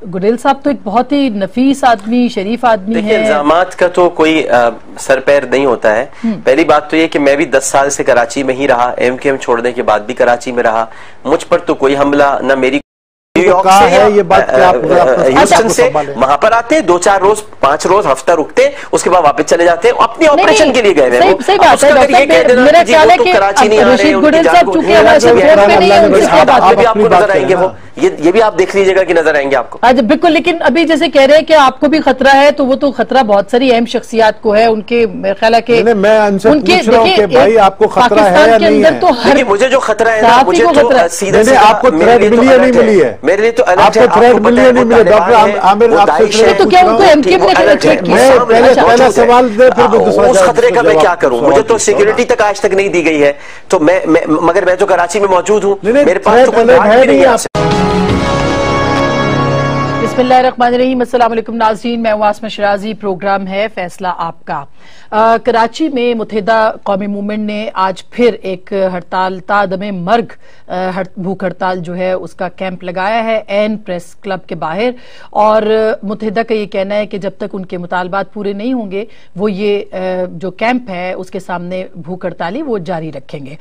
गोडियल साहब तो एक बहुत ही नफीस आदमी, शरीफ आदमी है। इल्जामात का तो कोई सर पैर नहीं होता है। पहली बात तो ये कि मैं भी 10 साल से कराची में ही रहा, एमक्यूएम छोड़ने के बाद भी कराची में रहा। मुझ पर तो कोई हमला न मेरी न्यूयॉर्क से है ये बात ह्यूस्टन से वहां पर आते, 2-4 रोज 5 रोज हफ्ता रुकते, उसके बाद वापस चले जाते हैं अपने ऑपरेशन के लिए गए हैं। सही बात है, मेरा ख्याल है कि कराची नहीं आ रहे, आपको नजर आएंगे वो, ये भी आप देख लीजिएगा कि नजर आएंगे आपको। अच्छा, बिल्कुल। लेकिन अभी जैसे कह रहे हैं कि आपको भी खतरा है, तो वो तो खतरा बहुत सारी अहम शख्सियात को है। उनके मेरे ख्याल है कि मैं उनसे पूछ रहा हूं कि भाई आपको खतरा है या नहीं है? तो हर मुझे जो खतरा है ना, मुझे तो सीधे आपको थ्रेट मिली है नहीं मिली है? मेरे लिए तो अलर्ट है। आपको थ्रेट मिली है नहीं मिली? डॉक्टर आमिर आपसे तो क्या उनको एमक्यूएम ने थ्रेट किया? पहला सवाल दे, फिर दूसरा। उस खतरे का मैं क्या करूं? मुझे तो सिक्योरिटी तक आज तक नहीं दी गई है, तो मगर मैं तो कराची में मौजूद हूं, मेरे पास तो इस बिस्मिल्लाहिर्रहमानिर्रहीम, अस्सलाम वालेकुम नाज़रीन, मैं आसमा शिराजी। प्रोग्राम है फैसला आपका। कराची में मुत्तहिदा कौमी मूवमेंट ने आज फिर एक हड़ताल तादमे मर्ग भूख हड़ताल जो है उसका कैंप लगाया है एन प्रेस क्लब के बाहर। और मुत्तहिदा का ये कहना है कि जब तक उनके मुतालबात पूरे नहीं होंगे वो ये जो कैंप है उसके सामने भूख हड़ताली वो जारी रखेंगे।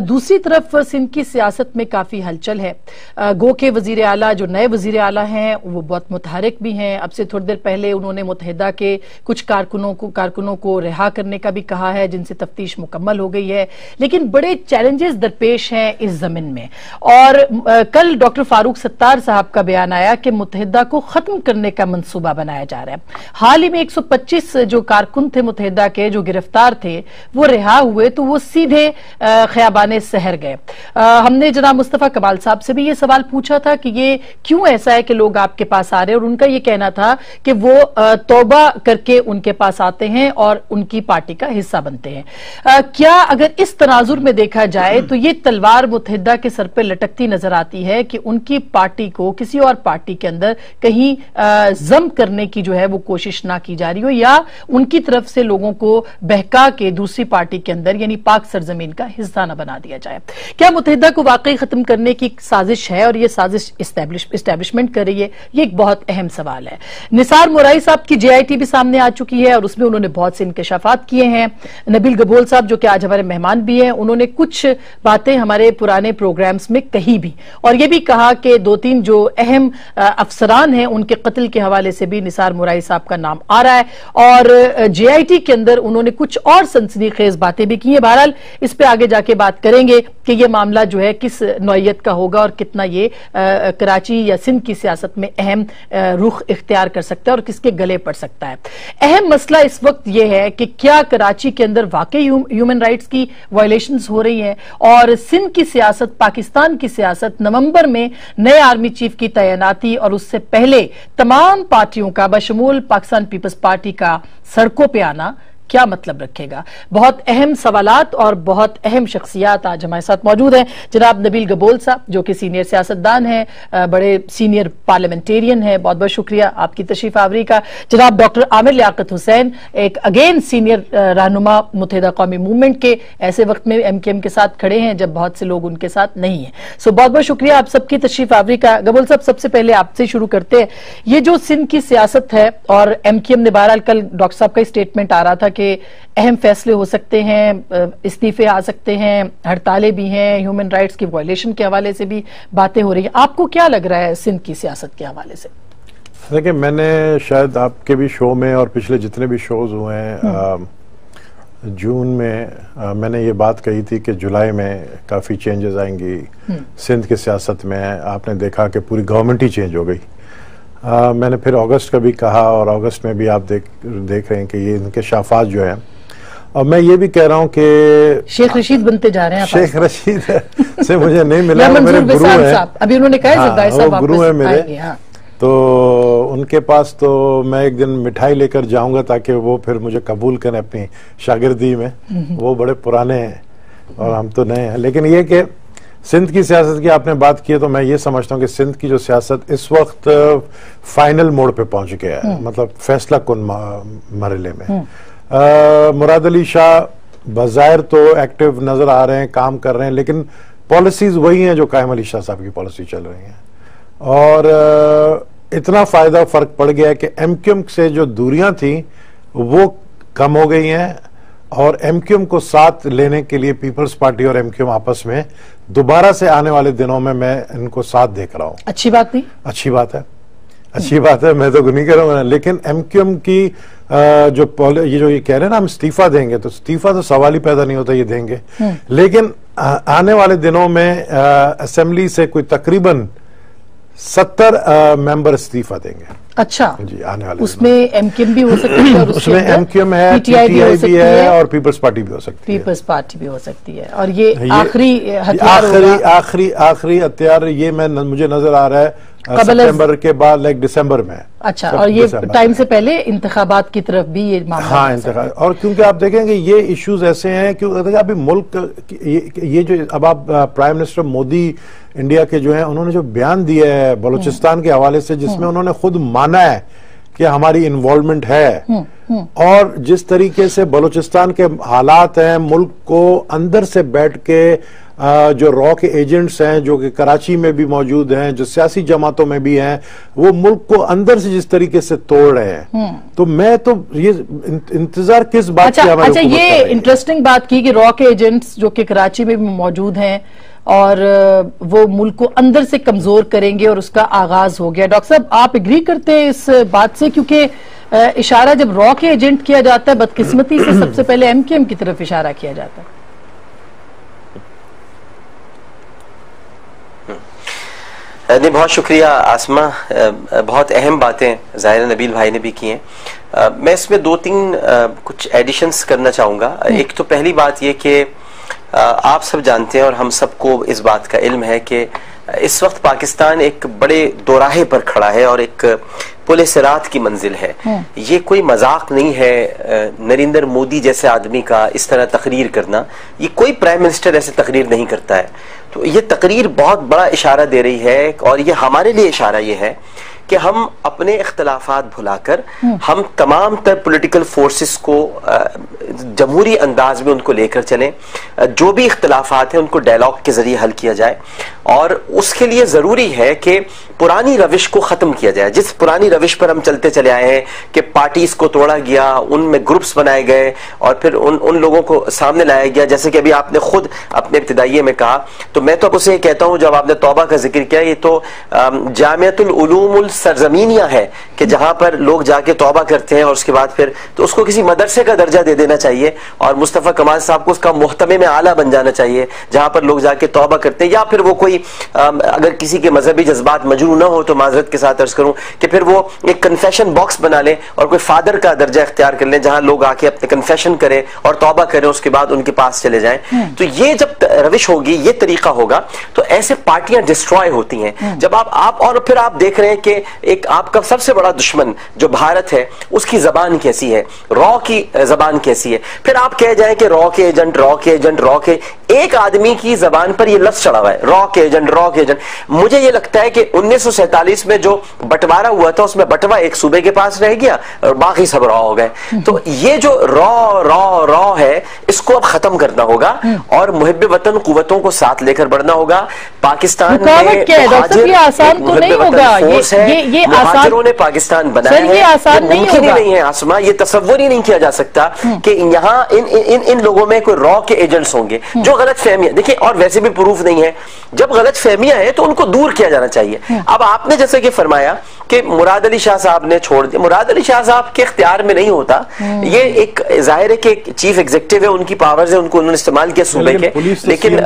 दूसरी तरफ सिंध की सियासत में काफी हलचल है। गो के वजीर आला जो नए वजीर आला हैं वो बहुत मुतहरिक भी हैं। अब से थोड़ी देर पहले उन्होंने मुत्तहिदा के कुछ कारकुनों को रिहा करने का भी कहा है जिनसे तफ्तीश मुकम्मल हो गई है, लेकिन बड़े चैलेंजेस दरपेश हैं इस जमीन में। और कल डॉक्टर फारूक सत्तार साहब का बयान आया कि मुत्तहिदा को खत्म करने का मंसूबा बनाया जा रहा है। हाल ही में 125 जो कारकुन थे मुत्तहिदा के जो गिरफ्तार थे वो रिहा हुए तो वो सीधे खयाबाने शहर गए। हमने जनाब मुस्तफा कमाल साहब से भी ये सवाल पूछा था कि ये क्यों ऐसा है कि लोग आपके पास आ रहे हैं, और उनका ये कहना था कि वो तौबा करके उनके पास आते हैं और उनकी पार्टी का हिस्सा बनते हैं। क्या अगर इस तनाजुर में देखा जाए तो ये तलवार मुत्तहिदा के सर पे लटकती नजर आती है कि उनकी पार्टी को किसी और पार्टी के अंदर कहीं जम करने की जो है वो कोशिश ना की जा रही हो, या उनकी तरफ से लोगों को बहका के दूसरी पार्टी के अंदर यानी पाक सरजमीन का हिस्सा न बना दिया जाए। क्या मुत्तहिदा को वाकई खत्म करने की साजिश है और ये साजिश इस्टेब्लिशमेंट कर रही है? ये एक बहुत अहम सवाल है। निसार मोराई साहब की JIT भी सामने आ चुकी है और उसमें उन्होंने बहुत से इंकशाफात किए हैं। नबील गबोल साहब जो कि आज हमारे मेहमान भी हैं, उन्होंने कुछ बातें हमारे पुराने प्रोग्राम्स में कही भी, और ये भी कहा कि 2-3 जो अहम अफसरान हैं उनके कत्ल के हवाले से भी निसार मोराई साहब का नाम आ रहा है। और JIT के अंदर उन्होंने कुछ और सनसनीखेज बातें भी की हैं। बहरहाल इस पे आगे जाके बात करेंगे कि ये मामला जो है किस नौयत का होगा और कितना ये कराची या सिंध की सियासत में अहम रुख इख्तियार कर सकता है और किसके गले पड़ सकता है। अहम मसला इस वक्त यह है कि क्या कराची के अंदर वाकई ह्यूमन राइट्स की वायलेशंस हो रही हैं, और सिंध की सियासत, पाकिस्तान की सियासत, नवंबर में नए आर्मी चीफ की तैनाती और उससे पहले तमाम पार्टियों का बशमूल पाकिस्तान पीपल्स पार्टी का सड़कों पर आना क्या मतलब रखेगा? बहुत अहम सवालात और बहुत अहम शख्सियात आज हमारे साथ मौजूद हैं। जनाब नबील गबोल साहब जो कि सीनियर सियासतदान हैं, बड़े सीनियर पार्लियामेंटेरियन हैं, बहुत बहुत शुक्रिया आपकी तशरीफ आवरी का। जनाब डॉक्टर आमिर लियाकत हुसैन, एक अगेन सीनियर रहनुमा मुत्तहिदा कौमी मूवमेंट के, ऐसे वक्त में MKM के साथ खड़े हैं जब बहुत से लोग उनके साथ नहीं है। सो बहुत बहुत शुक्रिया आप सबकी तशरीफ आवरी का। गबोल साहब, सबसे पहले आपसे शुरू करते हैं। ये जो सिंध की सियासत है और MKM ने बहरहाल कल डॉक्टर साहब का स्टेटमेंट आ रहा था कि अहम फैसले हो सकते हैं, इस्तीफे आ सकते हैं, हड़तालें भी हैं, ह्यूमन राइट्स की वायलेशन के हवाले से भी बातें हो रही हैं। आपको क्या लग रहा है सिंध की सियासत के हवाले से? देखिए, मैंने शायद आपके भी शो में और पिछले जितने भी शोज हुए हैं जून में मैंने ये बात कही थी कि जुलाई में काफ़ी चेंजेस आएंगी सिंध की सियासत में। आपने देखा कि पूरी गवर्नमेंट ही चेंज हो गई। मैंने फिर अगस्त का भी कहा और अगस्त में भी आप देख रहे हैं कि ये इनके शाफात जो हैं। और मैं ये भी कह रहा हूँ कि शेख रशीद बनते जा रहे हैं। शेख रशीद से मुझे नहीं मिला, मेरे गुरु हैं, अभी उन्होंने कहा वो गुरु है मेरे। तो उनके पास तो मैं एक दिन मिठाई लेकर जाऊंगा ताकि वो फिर मुझे कबूल करें अपनी शागिर्दी में। वो बड़े पुराने हैं और हम तो नए हैं। लेकिन ये कि सिंध की सियासत की आपने बात की है, तो मैं ये समझता हूँ कि सिंध की जो सियासत इस वक्त फाइनल मोड़ पे पहुंच गया है, मतलब फैसला कुन मरहले में। मुराद अली शाह बज़ाहिर तो एक्टिव नजर आ रहे हैं, काम कर रहे हैं, लेकिन पॉलिसीज वही हैं जो कायम अली शाह साहब की पॉलिसी चल रही हैं। और इतना फायदा फर्क पड़ गया है कि MKM से जो दूरियां थी वो कम हो गई हैं, और MKM को साथ लेने के लिए पीपल्स पार्टी और MKM आपस में दोबारा से आने वाले दिनों में मैं इनको साथ देख रहा हूं। अच्छी बात नहीं? अच्छी बात है, अच्छी बात है, मैं तो नहीं कह रहा हूं। लेकिन MKM की जो ये कह रहे हैं ना हम इस्तीफा देंगे, तो इस्तीफा तो सवाल ही पैदा नहीं होता, ये देंगे। लेकिन आने वाले दिनों में असेंबली से कोई तकरीबन 70 मेंबर इस्तीफा देंगे। अच्छा जी, आने वाले उसमें MKM भी हो सकती है और उसमें MKM है, PTI भी है और पीपल्स पार्टी भी हो सकती है। पीपल्स पार्टी भी हो सकती है, और ये आखिरी हथियार ये मुझे नजर आ रहा है सितंबर के बाद लाइक दिसंबर में। अच्छा, और ये टाइम से पहले इंतखाबात की तरफ भी ये मामला। हाँ, इंतखाब। और क्योंकि आप देखेंगे ये इश्यूज ऐसे हैं कि अभी मुल्क ये जो अब आप प्राइम मिनिस्टर मोदी इंडिया के जो है उन्होंने जो बयान दिया है बलूचिस्तान के हवाले से, जिसमें उन्होंने खुद माना है कि हमारी इन्वॉल्वमेंट है, और जिस तरीके से बलूचिस्तान के हालात हैं, मुल्क को अंदर से बैठ के जो रॉ के एजेंट्स हैं जो कि कराची में भी मौजूद हैं, जो सियासी जमातों में भी हैं, वो मुल्क को अंदर से जिस तरीके से तोड़ रहे हैं, तो मैं तो ये इंतजार किस बात की हमारी अच्छा, ये इंटरेस्टिंग बात की कि रॉ के एजेंट्स जो कि कराची में भी मौजूद हैं और वो मुल्क को अंदर से कमजोर करेंगे और उसका आगाज हो गया। डॉक्टर साहब, आप एग्री करते हैं इस बात से? क्योंकि इशारा जब रॉ के एजेंट किया जाता है, बदकिस्मती से सबसे पहले एमकेएम की तरफ इशारा किया जाता है। नहीं, बहुत शुक्रिया आसमा, बहुत अहम बातें ज़ाहिर नबील भाई ने भी की हैं। मैं इसमें दो तीन कुछ एडिशंस करना चाहूँगा। एक तो पहली बात ये कि आप सब जानते हैं और हम सबको इस बात का इल्म है कि इस वक्त पाकिस्तान एक बड़े दोराहे पर खड़ा है और एक पुल सिरात की मंजिल है। ये कोई मजाक नहीं है नरेंद्र मोदी जैसे आदमी का इस तरह तकरीर करना। ये कोई प्राइम मिनिस्टर ऐसे तकरीर नहीं करता है। तो ये तकरीर बहुत बड़ा इशारा दे रही है, और ये हमारे लिए इशारा ये है कि हम अपने इख्तलाफात भुलाकर हम तमाम तर पॉलिटिकल फोर्सेस को जमहूरी अंदाज में उनको लेकर चलें। जो भी इख्तलाफात हैं उनको डायलॉग के जरिए हल किया जाए, और उसके लिए जरूरी है कि पुरानी रविश को खत्म किया जाए। जिस पुरानी रविश पर हम चलते चले आए हैं कि पार्टीज को तोड़ा गया, उनमें ग्रुप्स बनाए गए और फिर उन लोगों को सामने लाया गया, जैसे कि अभी आपने खुद अपने इब्तिदाइये में कहा। तो मैं तो अब उसे कहता हूं, जब आपने तौबा का जिक्र किया, ये तो जामियतुल उलूमुल सरजमीनिया है कि जहां पर लोग जाके तौबा करते हैं और उसके बाद फिर तो उसको किसी मदरसे का दर्जा दे देना चाहिए, और मुस्तफा कमाल साहब को उसका मुहतमे में आला बन जाना चाहिए, जहां पर लोग जाके तौबा करते हैं। या फिर वो कोई अगर किसी के मजहबी जज्बात मजरू ना हो तो माजरत के साथ अर्ज करूं कि फिर वो एक कन्फेशन बॉक्स बना ले और कोई फादर का दर्जा इख्तियार कर ले, जहां लोग आके अपने कन्फेशन करें और तौबा करें, उसके बाद उनके पास चले जाएं। तो ये जब रविश होगी, ये तरीका होगा, तो ऐसे पार्टियां डिस्ट्रॉय होती हैं। जब आप और फिर आप देख रहे हैं कि एक आपका सबसे बड़ा दुश्मन जो भारत है उसकी जबान कैसी है, रॉ की जबान कैसी है। फिर आप कह जाए कि रॉ के एजेंट, रॉ के एजेंट, रॉ के, एक आदमी की जबान पर यह लफ्ज चढ़ा हुआ है, रॉ के एजेंट, रॉ के एजेंट। मुझे यह लगता है कि 1947 में जो बंटवारा हुआ था उसमें बंटवा एक सूबे के पास रह गया और बाकी सब रॉ हो गए। तो ये जो रॉ रॉ रॉ है, इसको अब खत्म करना होगा और मुहिब्बे वतन कुव्वतों को साथ लेकर बढ़ना होगा। पाकिस्तान में आसान तो नहीं होगा, ये मुहाजिरों ने पाकिस्तान बनाया है, ये आसान नहीं है आसमा, ये तसव्वुर ही नहीं किया जा सकता कि यहाँ इन लोगों में कोई रॉ के एजेंट्स होंगे। जो गलत फहमियां, देखिए, और वैसे भी प्रूफ नहीं है, जब गलत फहमियां है तो उनको दूर किया जाना चाहिए। अब आपने जैसे कि फरमाया कि मुराद अली शाह साहब ने छोड़ दिया, मुराद अली शाह साहब के इख्तियार में नहीं होता, ये एक जाहिर है कि चीफ एग्जीक्यूटिव है, उनकी पावर्स है, उनको उन्होंने इस्तेमाल किया सूबे के, लेकिन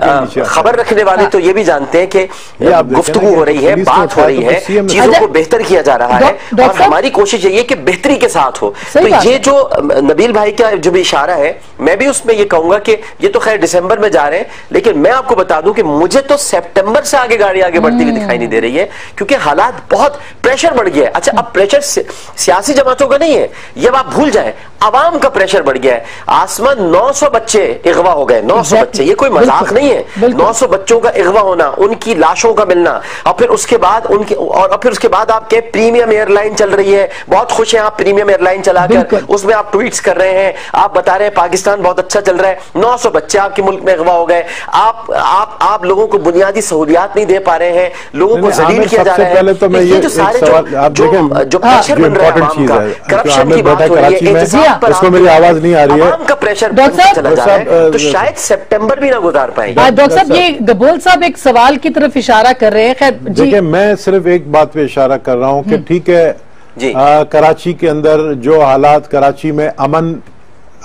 खबर रखने वाले तो ये भी जानते हैं कि गुफ्तगू हो रही है, बात हो रही है, चीजों को बेहतर किया जा रहा है, और हमारी कोशिश यही है कि बेहतरी के साथ हो। तो ये जो नबील भाई का जो भी इशारा है, मैं भी उसमें ये कहूंगा कि ये तो खैर दिसंबर में जा रहे हैं, लेकिन मैं आपको बता दूं कि मुझे तो सितंबर से आगे गाड़ी आगे बढ़ती हुई दिखाई नहीं दे रही है, क्योंकि हालात बहुत, प्रेशर बढ़ गया है। अच्छा, अब प्रेशर सियासी जमातों का नहीं है, ये आप भूल जाए, आवाम का प्रेशर बढ़ गया है। आसमान 900 बच्चे अगवा हो गए, 900 बच्चे, ये कोई मजाक नहीं है। 900 बच्चों का अगवा होना, उनकी लाशों का मिलना, और फिर उसके बाद आपके प्रीमियम एयरलाइन चल रही है, बहुत खुश हैं आप प्रीमियम एयरलाइन चलाकर, उसमें आप ट्वीट्स कर रहे हैं, आप बता रहे हैं पाकिस्तान बहुत अच्छा चल रहा है। 900 बच्चे आपके मुल्क में अगवा हो गए, आप लोगों को बुनियादी सहूलियात नहीं दे पा रहे हैं, लोगों को जलील किया जा रहा है। पहले तो मैं ये जो सारे जो प्रेशर बन रहा है, करप्शन की बात हो रही है, उसको मेरी आवाज नहीं आ रही है, आवाम का प्रेशर चला जा रहा है, तो शायद सितंबर भी ना गुजार पाएंगे। डॉक्टर साहब, ये गबोल साहब एक सवाल की तरफ इशारा कर रहे हैं। खैर, देखिए, मैं सिर्फ एक बात पे इशारा कर रहा हूं कि ठीक है, कराची के अंदर जो हालात, कराची में अमन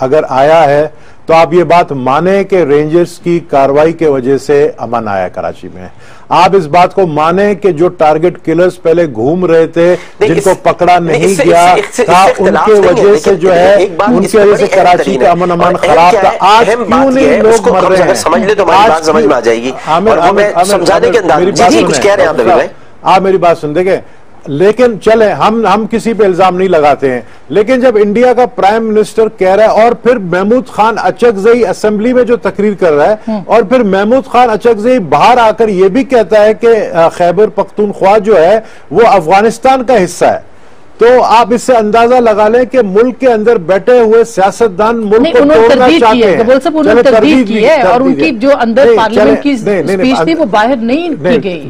अगर आया है तो आप ये बात माने कि रेंजर्स की कार्रवाई के वजह से अमन आया कराची में। आप इस बात को माने कि जो टारगेट किलर्स पहले घूम रहे थे, जिनको पकड़ा नहीं गया था, उनके वजह से जो है, उनकी वजह से कराची का अमन खराब था। आज क्यों नहीं लोग मर रहे हैं? समझ ले तो हमारी बात समझ में आ जाएगी। समझाने के अंदाज, जी कुछ कह रहे हैं आप नबी भाई। आप मेरी बात सुन, देखें, लेकिन चले हम किसी पे इल्जाम नहीं लगाते हैं, लेकिन जब इंडिया का प्राइम मिनिस्टर कह रहा है और फिर महमूद खान अचकजई असेंबली में जो तकरीर कर रहा है और फिर महमूद खान अचकजई बाहर आकर यह भी कहता है कि खैबर पख्तूनख्वा जो है वो अफगानिस्तान का हिस्सा है, तो आप इससे अंदाजा लगा लें कि मुल्क के अंदर बैठे हुए सियासतदान मुल्क को तोड़ना चाहते हैं। उन्होंने तरदीद की है और उनकी जो अंदर पार्लियामेंट की स्पीच थी वो बाहर नहीं की गई।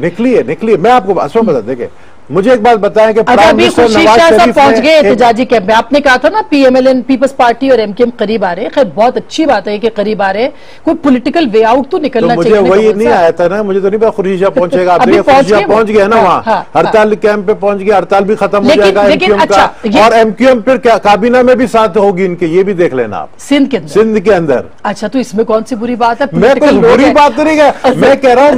निकली मैं आपको बता, देखे मुझे एक बात बताएं कि प्राइम मिनिस्टर खुर्शीद शाह साहब पहुंच गए एहतजाजी कैंप में। आपने कहा था ना पीएमएलएन पीपल्स पार्टी और एमकेएम करीब आ रहे हैं, खैर बहुत अच्छी बात है कि करीब आ रहे हैं, कोई पॉलिटिकल वे आउट तो निकलना चाहिए। मुझे वही नहीं आया था ना, मुझे तो नहीं पता खुर्शीद शाह पहुंचेगा। आप देखिए खुर्शीद शाह पहुंच गया ना वहाँ, हड़ताल कैंप पे पहुंच गया, हड़ताल भी खत्म हो जाएगा एमक्यूएम का, और एमक्यूएम फिर काबीना में भी साथ होगी इनके, ये भी देख लेना आप, सिंध के अंदर। अच्छा, तो इसमें कौन सी बुरी बात है? मैं कोई बुरी बात तो नहीं कह, मैं कह रहा हूँ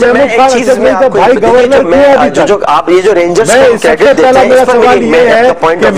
भाई गवर्नर जो आप ये जो रेंजर्स मेरा सवाल ये है कि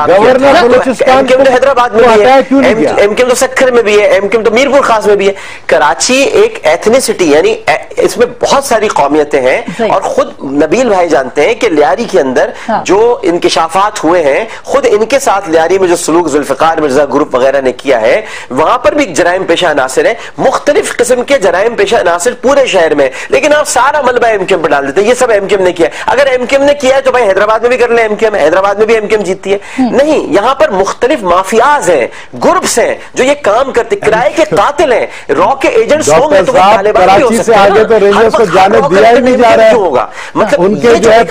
गवर्नर बलूचिस्तान हैदराबाद में भी है, एमकेएम तो सक्खर में भी है, एमकेएम तो मीरपुर खास में भी है। कराची एक एथनिसिटी, यानी इसमें बहुत सारी कौमियतें हैं, और खुद नबील भाई जानते हैं कि लियारी के अंदर जो इंकिशाफात हुए हैं, खुद इनके साथ लियारी में जो सलूक जुल्फिकार मिर्जा ग्रुप वगैरह ने किया है, वहां पर भी जराइम पेशा अनासिर है, मुख्तलिफ किस्म के जराइम पेशा अनासिर पूरे शहर में, लेकिन आप सारा मलबा एमकेएम पर डाल देते हैं, ये सब एमकेएम ने किया। अगर एमकेएम ने किया है तो भाई हैदराबाद में भी कर ले एमकेएम, हैदराबाद में भी एमकेएम जीतती है। नहीं, यहां पर मुख्तलिफ माफियाज हैं, ग्रुप्स हैं जो ये काम करते, किराए के कातिल हैं, रॉ के एजेंट्स होंगे तो तालिबान भी हो सकते हैं। आगे तो रेंजर्स को जाने दिया ही नहीं जा रहा है, होगा मतलब उनके जो है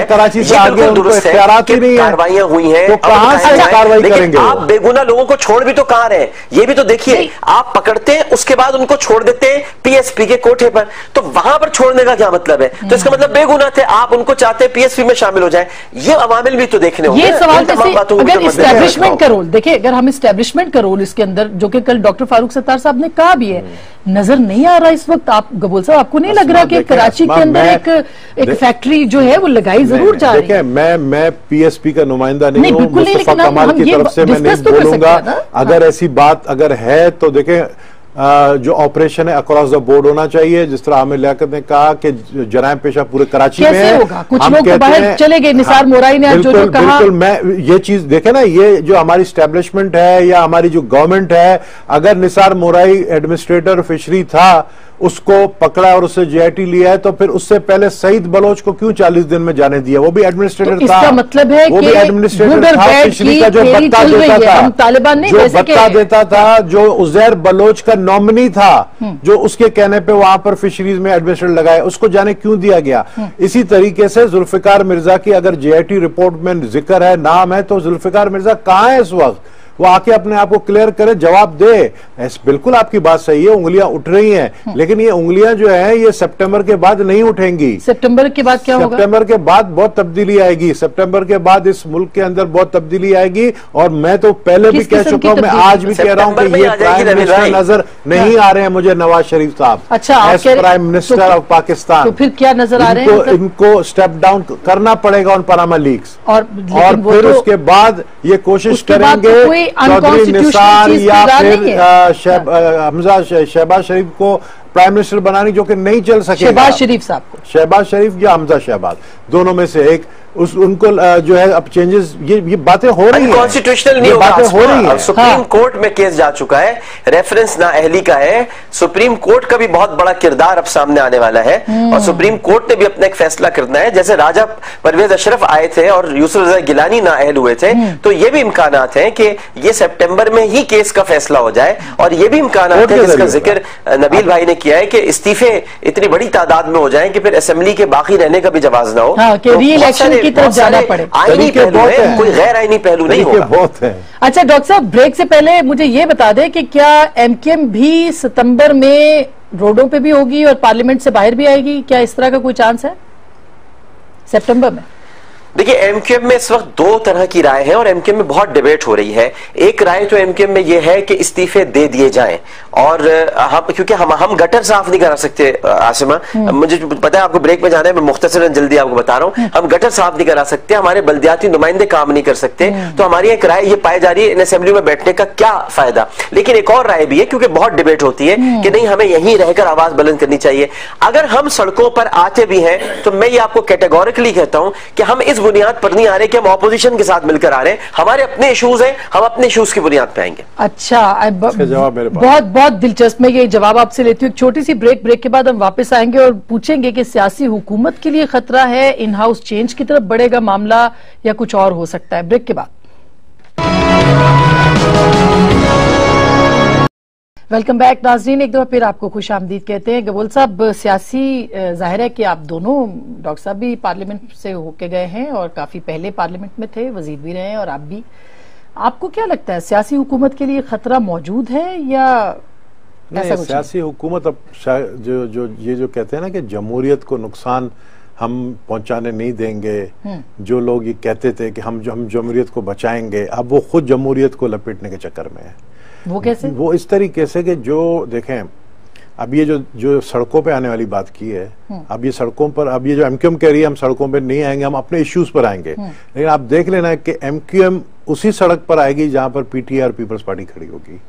कराची से आगे उनको इख्तियारात ही नहीं है, कार्रवाइयां हुई हैं, तो कहां से कार्रवाई करेंगे? आप बेगुनाह लोगों को छोड़ भी तो कहां रहे हैं, ये भी तो देखिए। आप पकड़ते हैं, उसके बाद उनको छोड़ देते हैं पीएसपी के कोठे पर, तो वहां पर छोड़ने का क्या मतलब है? तो इसका मतलब बेगुनाह थे, आप उनको चाहते हैं पीएसपी में शामिल हो जाए, ये अवामिल भी तो देखने होंगे। ये सवाल अगर इस्टेब्लिशमेंट का रोल देखिए, अगर हम इस्टेब्लिशमेंट का रोल इसके अंदर, जो कि कल डॉक्टर फारूक सत्तार साहब ने कहा भी है, नजर नहीं आ रहा इस वक्त। आप गबूल साहब, आपको नहीं लग रहा कि कराची के अंदर एक फैक्ट्री जो है वो लगाई जरूर जा रही है? मैं पीएसपी का नुमाइंदा नहीं हूं, मुस्तफा कमाल की तरफ से मैं नहीं बोलूंगा। अगर ऐसी बात अगर है तो देखें, जो ऑपरेशन है अक्रॉस द बोर्ड होना चाहिए, जिस तरह आमिर लियाकत ने कहा कि जराइम पेशा पूरे कराची में है। होगा? कुछ लोग तो बाहर चले गए, निसार मोराई ने जो कहा। बिल्कुल, मैं ये चीज देखे ना, ये जो हमारी एस्टेब्लिशमेंट है या हमारी जो गवर्नमेंट है, अगर निसार मोराई एडमिनिस्ट्रेटर फिशरी था, उसको पकड़ा और उससे जेआईटी लिया है, तो फिर उससे पहले सईद बलोच को क्यों 40 दिन में जाने दिया? वो भी एडमिनिस्ट्रेटर था। इसका मतलब है वो भी एडमिनिस्ट्रेटर था फिशरी का, जो बत्ता देता था, तालिबान नहीं, जो बत्ता देता था, जो उजैर बलोच का नॉमिनी था, जो उसके कहने पे वहां पर फिशरीज में एडमिनिस्ट्रेटर लगाए, उसको जाने क्यों दिया गया? इसी तरीके से जुल्फिकार मिर्जा की अगर जेआईटी रिपोर्ट में जिक्र है, नाम है, तो जुल्फिकार मिर्जा कहां है इस वक्त? वो आके अपने आप को क्लियर करे, जवाब दे। बिल्कुल आपकी बात सही है, उंगलियां उठ रही हैं, लेकिन ये उंगलियां जो है ये सितंबर के बाद नहीं उठेंगी। सितंबर के बाद क्या होगा? सितंबर के बाद बहुत तब्दीली आएगी, सितंबर के बाद इस मुल्क के अंदर बहुत तब्दीली आएगी, और मैं तो पहले भी कह चुका हूं, मैं आज भी कह रहा हूं कि ये प्राइम मिनिस्टर नजर नहीं आ रहे हैं मुझे, नवाज शरीफ साहब, अच्छा प्राइम मिनिस्टर ऑफ पाकिस्तान। तो फिर क्या नजर आ रहे हैं? इनको स्टेप डाउन करना पड़ेगा उन पनामा लीक्स, और फिर उसके बाद ये कोशिश करेंगे चौधरी निसार या फिर हमजा शहबाज शरीफ को प्राइम मिनिस्टर बनाने, जो कि नहीं चल सकेगा। शहबाज शरीफ साहब को, शहबाज शरीफ या हमजा शहबाज, दोनों में से एक, उनको जो है अब चेंजेस, ये बातें हो रही हैं, कॉन्स्टिट्यूशनल नहीं होगा, बातें हो रही हैं। सुप्रीम कोर्ट में केस जा चुका है, रेफरेंस ना अहली का है, सुप्रीम कोर्ट का भी बहुत बड़ा किरदार अब सामने आने वाला है, और सुप्रीम कोर्ट ने भी अपना एक फैसला करना है। जैसे राजा परवेज अशरफ आए थे और यूसुफ रजा गिलानी ना अहल हुए थे, तो ये भी इम्कानात हैं कि ये सितंबर में ही केस का फैसला हो जाए, और ये भी इम्कानात है जिसका जिक्र नबील भाई ने किया है कि इस्तीफे इतनी बड़ी तादाद में हो जाए कि फिर असेंबली के बाकी रहने का भी जवाब ना हो, की तरफ जाना पड़े। आईनी पहलू है, कोई गैर आईनी पहलू नहीं होगा। बहुत है। अच्छा डॉक्टर साहब, ब्रेक से पहले मुझे ये बता दें कि क्या एमकेएम भी सितंबर में रोडों पे भी होगी और पार्लियामेंट से बाहर भी आएगी? क्या इस तरह का कोई चांस है सितंबर में? देखिए, एमक्यूएम में इस वक्त दो तरह की राय है और एमक्यूएम में बहुत डिबेट हो रही है। एक राय तो एमक्यूएम में यह है कि इस्तीफे दे दिए जाएं और क्योंकि हम गटर साफ नहीं करा सकते आसिमा, मुझे पता है आपको ब्रेक में जाना है, मैं मुख्तसरन जल्दी आपको बता रहा हूं, हम गटर साफ नहीं करा सकते, हमारे बल्दियाती नुमाइंदे काम नहीं कर सकते, तो हमारी एक राय ये पाई जा रही है इन असेंबली में बैठने का क्या फायदा। लेकिन एक और राय भी है, क्योंकि बहुत डिबेट होती है कि नहीं, हमें यहीं रहकर आवाज बुलंद करनी चाहिए। अगर हम सड़कों पर आते भी हैं तो मैं ये आपको कैटेगोरिकली कहता हूं कि हम इस बुनियाद पर नहीं आ रहे कि हम ऑपोजिशन के साथ मिलकर आ रहे हैं, हमारे अपने इश्यूज हैं, हम अपने इश्यूज की बुनियाद पे आएंगे। अच्छा, जवाब मेरे पास बहुत बहुत दिलचस्प। मैं ये जवाब आपसे लेती हूँ, एक छोटी सी ब्रेक के बाद हम वापस आएंगे और पूछेंगे कि सियासी हुकूमत के लिए खतरा है, इन हाउस चेंज की तरफ बढ़ेगा मामला या कुछ और हो सकता है। ब्रेक के बाद वेलकम बैक नाज़रीन, एक दफा फिर आपको खुश आमदीद कहते हैं। गबोल साहब, सियासी जाहिर है कि आप दोनों, डॉक्टर साहब भी पार्लियामेंट से होके गए हैं और काफी पहले पार्लियामेंट में थे, वजीर भी रहे हैं और आप भी, आपको क्या लगता है सियासी हुकूमत के लिए खतरा मौजूद है या ऐसा कुछ? सियासी हुकूमत अब जो कहते हैं ना कि जमहूरियत को नुकसान हम पहुंचाने नहीं देंगे, जो लोग ये कहते थे कि हम जमहूरियत को बचाएंगे, अब वो खुद जमहूरियत को लपेटने के चक्कर में है। वो कैसे? वो इस तरीके से कि जो देखें, अब ये जो सड़कों पे आने वाली बात की है, अब ये सड़कों पर, अब ये जो एमक्यूएम कह रही है हम सड़कों पे नहीं आएंगे, हम अपने इश्यूज पर आएंगे, लेकिन आप देख लेना कि एमक्यूएम उसी सड़क पर आएगी जहां पर पीटीआई और पीपल्स पार्टी खड़ी होगी,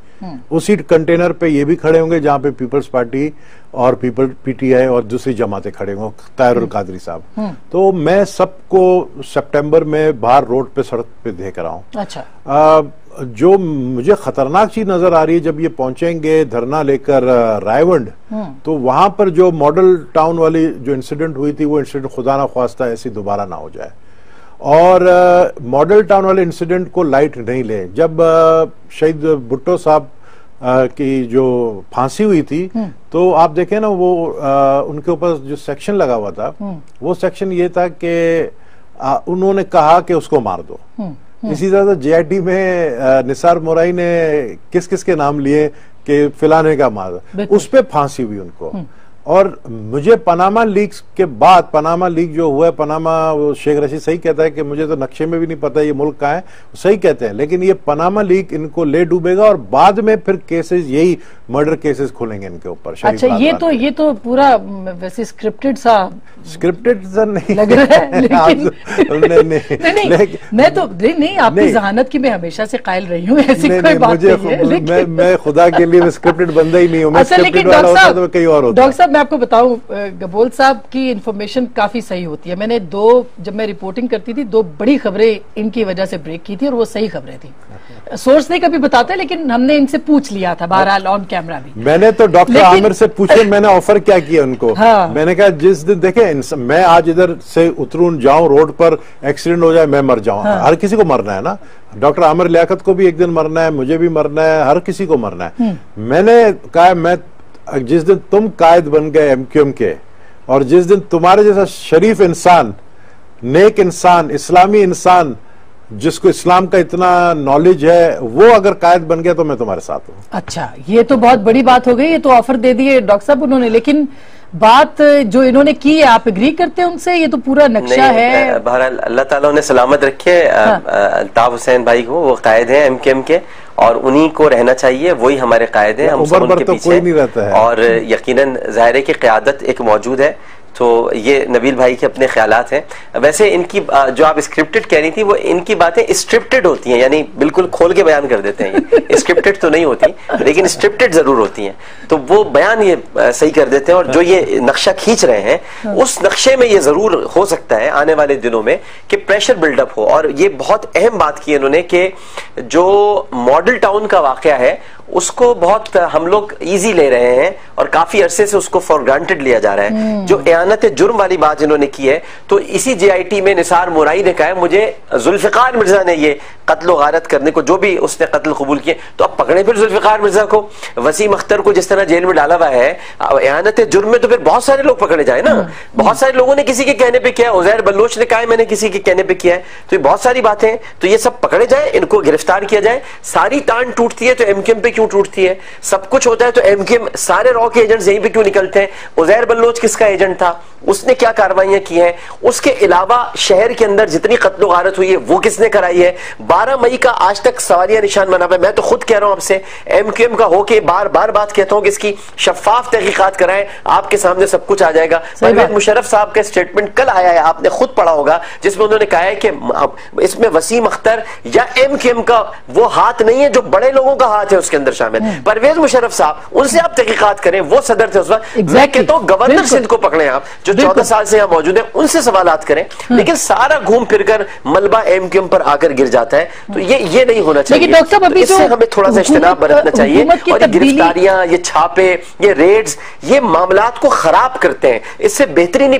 उसी कंटेनर पे ये भी खड़े होंगे जहां पे पीपल्स पार्टी और पीटीआई और दूसरी जमातें खड़े होंगे, ताहिरुल कादरी साहब। तो मैं सबको सितंबर में बाहर रोड पे सड़क पे देख रहा हूँ। अच्छा, जो मुझे खतरनाक चीज नजर आ रही है, जब ये पहुंचेंगे धरना लेकर रायवंड, तो वहां पर जो मॉडल टाउन वाली जो इंसिडेंट हुई थी, वो इंसिडेंट खुदा ना ख्वास्ता ऐसी दोबारा ना हो जाए, और मॉडल टाउन वाले इंसिडेंट को लाइट नहीं ले। जब शहीद भुट्टो साहब की जो फांसी हुई थी, तो आप देखें ना, वो उनके ऊपर जो सेक्शन लगा हुआ था, वो सेक्शन ये था कि उन्होंने कहा कि उसको मार दो। इसी तरह से जेआईटी में निसार मोराई ने किस किस के नाम लिए कि फिलाने का मार, उस पे फांसी हुई उनको। और मुझे पनामा लीक्स के बाद, पनामा लीक जो हुआ है, पनामा, वो शेख रशीद सही कहता है कि मुझे तो नक्शे में भी नहीं पता ये मुल्क कहाँ है, सही कहते हैं, लेकिन ये पनामा लीक इनको ले डूबेगा और बाद में फिर केसेस, यही मर्डर केसेस खुलेंगे इनके ऊपर। अच्छा, ये तो पूरा वैसे स्क्रिप्टेड सा नहीं लग रहा है, लेकिन नहीं, आपकी जहानत की मैं हमेशा से कायल रही हूँ, ऐसी कोई बात नहीं है। मैं खुदा के लिए स्क्रिप्टेड बंदा ही नहीं हूँ, मैं स्क्रिप्टेड वाला होता तो कहीं और होता। डॉक्टर साहब, मैं आपको बताऊं, गबोल साहब की इंफॉर्मेशन काफी सही होती है। मैंने जब मैं रिपोर्टिंग करती थी, 2 बड़ी खबरें इनकी वजह से ब्रेक की थी और वो सही खबरें थी। सोर्स नहीं कभी बताते, लेकिन हमने इनसे पूछ लिया था बहरहाल ऑन कैमरा भी। मैंने तो डॉक्टर आमिर से पूछे, मैंने ऑफर क्या किया उनको। हाँ। मैंने कहा जिस दिन देखे मैं आज इधर से उतरूं, जाऊं, रोड पर एक्सीडेंट हो जाए, मैं मर जाऊं। हाँ। हर किसी को मरना है ना, डॉक्टर आमिर लियाकत को भी एक दिन मरना है, मुझे भी मरना है, हर किसी को मरना है। मैंने कहा, मैं जिस दिन तुम कायद बन गए एमक्यूएम के, और जिस दिन तुम्हारे जैसा शरीफ इंसान, नेक इंसान, इस्लामी इंसान, जिसको इस्लाम का इतना नॉलेज है, वो अगर कायद बन गया तो मैं तुम्हारे साथ हूँ। अच्छा, ये तो बहुत बड़ी बात हो गई, ये तो ऑफर दे दिए डॉक्टर साहब उन्होंने, लेकिन बात जो इन्होंने की है, आप एग्री करते हैं उनसे? ये तो पूरा नक्शा है। बहरहाल अल्लाह ताला उन्हें सलामत रखे। अल्ताफ हुसैन भाई को, वो कायद हैं एमक्यूएम के, और उन्हीं को रहना चाहिए, वही हमारे कायद हैं, हम सब उनके पीछे कोई नहीं रहता है। और यकीनन ज़ाहिर है कि क़यादत एक मौजूद है। तो ये नबील भाई के अपने ख्यालात हैं। वैसे इनकी जो आप स्क्रिप्टेड कह रही थी, वो इनकी बातें स्क्रिप्टेड होती हैं, यानी बिल्कुल खोल के बयान कर देते हैं। ये स्क्रिप्टेड तो नहीं होती, लेकिन स्क्रिप्टेड जरूर होती हैं, तो वो बयान ये सही कर देते हैं। और जो ये नक्शा खींच रहे हैं, उस नक्शे में ये जरूर हो सकता है आने वाले दिनों में कि प्रेशर बिल्डअप हो। और ये बहुत अहम बात की इन्होंने कि जो मॉडल टाउन का वाकया है, उसको बहुत हम लोग इजी ले रहे हैं और काफी अरसे से उसको फॉर ग्रांटेड लिया जा रहा है। जो एयानत जुर्म वाली बात इन्होंने की है, तो इसी जेआईटी में निसार मोराई ने कहा है, मुझे जुल्फिकार मिर्जा ने ये कत्ल गारत करने को, जो भी उसने कत्ल कबूल किए, तो अब पकड़े फिर जुल्फिकार मिर्जा को, वसीम अख्तर को जिस तरह जेल में डाला हुआ है एयानत जुर्म में, तो फिर बहुत सारे लोग पकड़े जाए ना। बहुत सारे लोगों ने किसी के कहने पे किया, उजैर बलोच ने कहा है मैंने किसी के कहने पे किया है, तो ये बहुत सारी बातें, तो ये सब पकड़े जाए, इनको गिरफ्तार किया जाए। सारी तान टूटती है तो एमक्यूएम पे क्यों टूटती है? सब कुछ होता है तो एमक्यूएम, सारे रॉ के एजेंट्स यहीं पे क्यों निकलते हैं? उजैर बलोच किसका एजेंट था? उसने क्या कार्रवाइयां की हैं, उसके अलावा शहर के अंदर जितनी कत्लो गारत हुई है वो किसने कराई है। 12 मई का आज तक सवालिया निशान बना हुआ है। मैं तो खुद कह रहा हूं आपसे, MQM का होके बार बार बात कहता हूं कि इसकी शफाफ तहकीकात कराएं, आपके सामने सब कुछ आ जाएगा। परवेज मुशर्रफ साहब का स्टेटमेंट कल आया है, आपने खुद पढ़ा होगा, जिसमें उन्होंने कहा है कि इसमें वसीम अख्तर या MQM का वो हाथ नहीं है जो बड़े लोगों का हाथ है उसके अंदर शामिल। परवेज मुशर्रफ साहब, उनसे आप तहकीकात करें, वो सदर थे उस वक्त। मैं कहता हूं गवर्नर सिंध को पकड़े आप, जो 14 साल से यहां मौजूद है, उनसे सवालात करें। लेकिन सारा घूम फिरकर मलबा MQM पर आकर गिर जाता है, तो ये नहीं होना चाहिए। डॉक्टर साहब, अभी इससे हमें थोड़ा सा इज्तिनाब बरतना चाहिए। और ये गिरफ्तारियां, ये छापे, ये रेड्स, ये मामलात को खराब करते हैं, इससे बेहतरी नहीं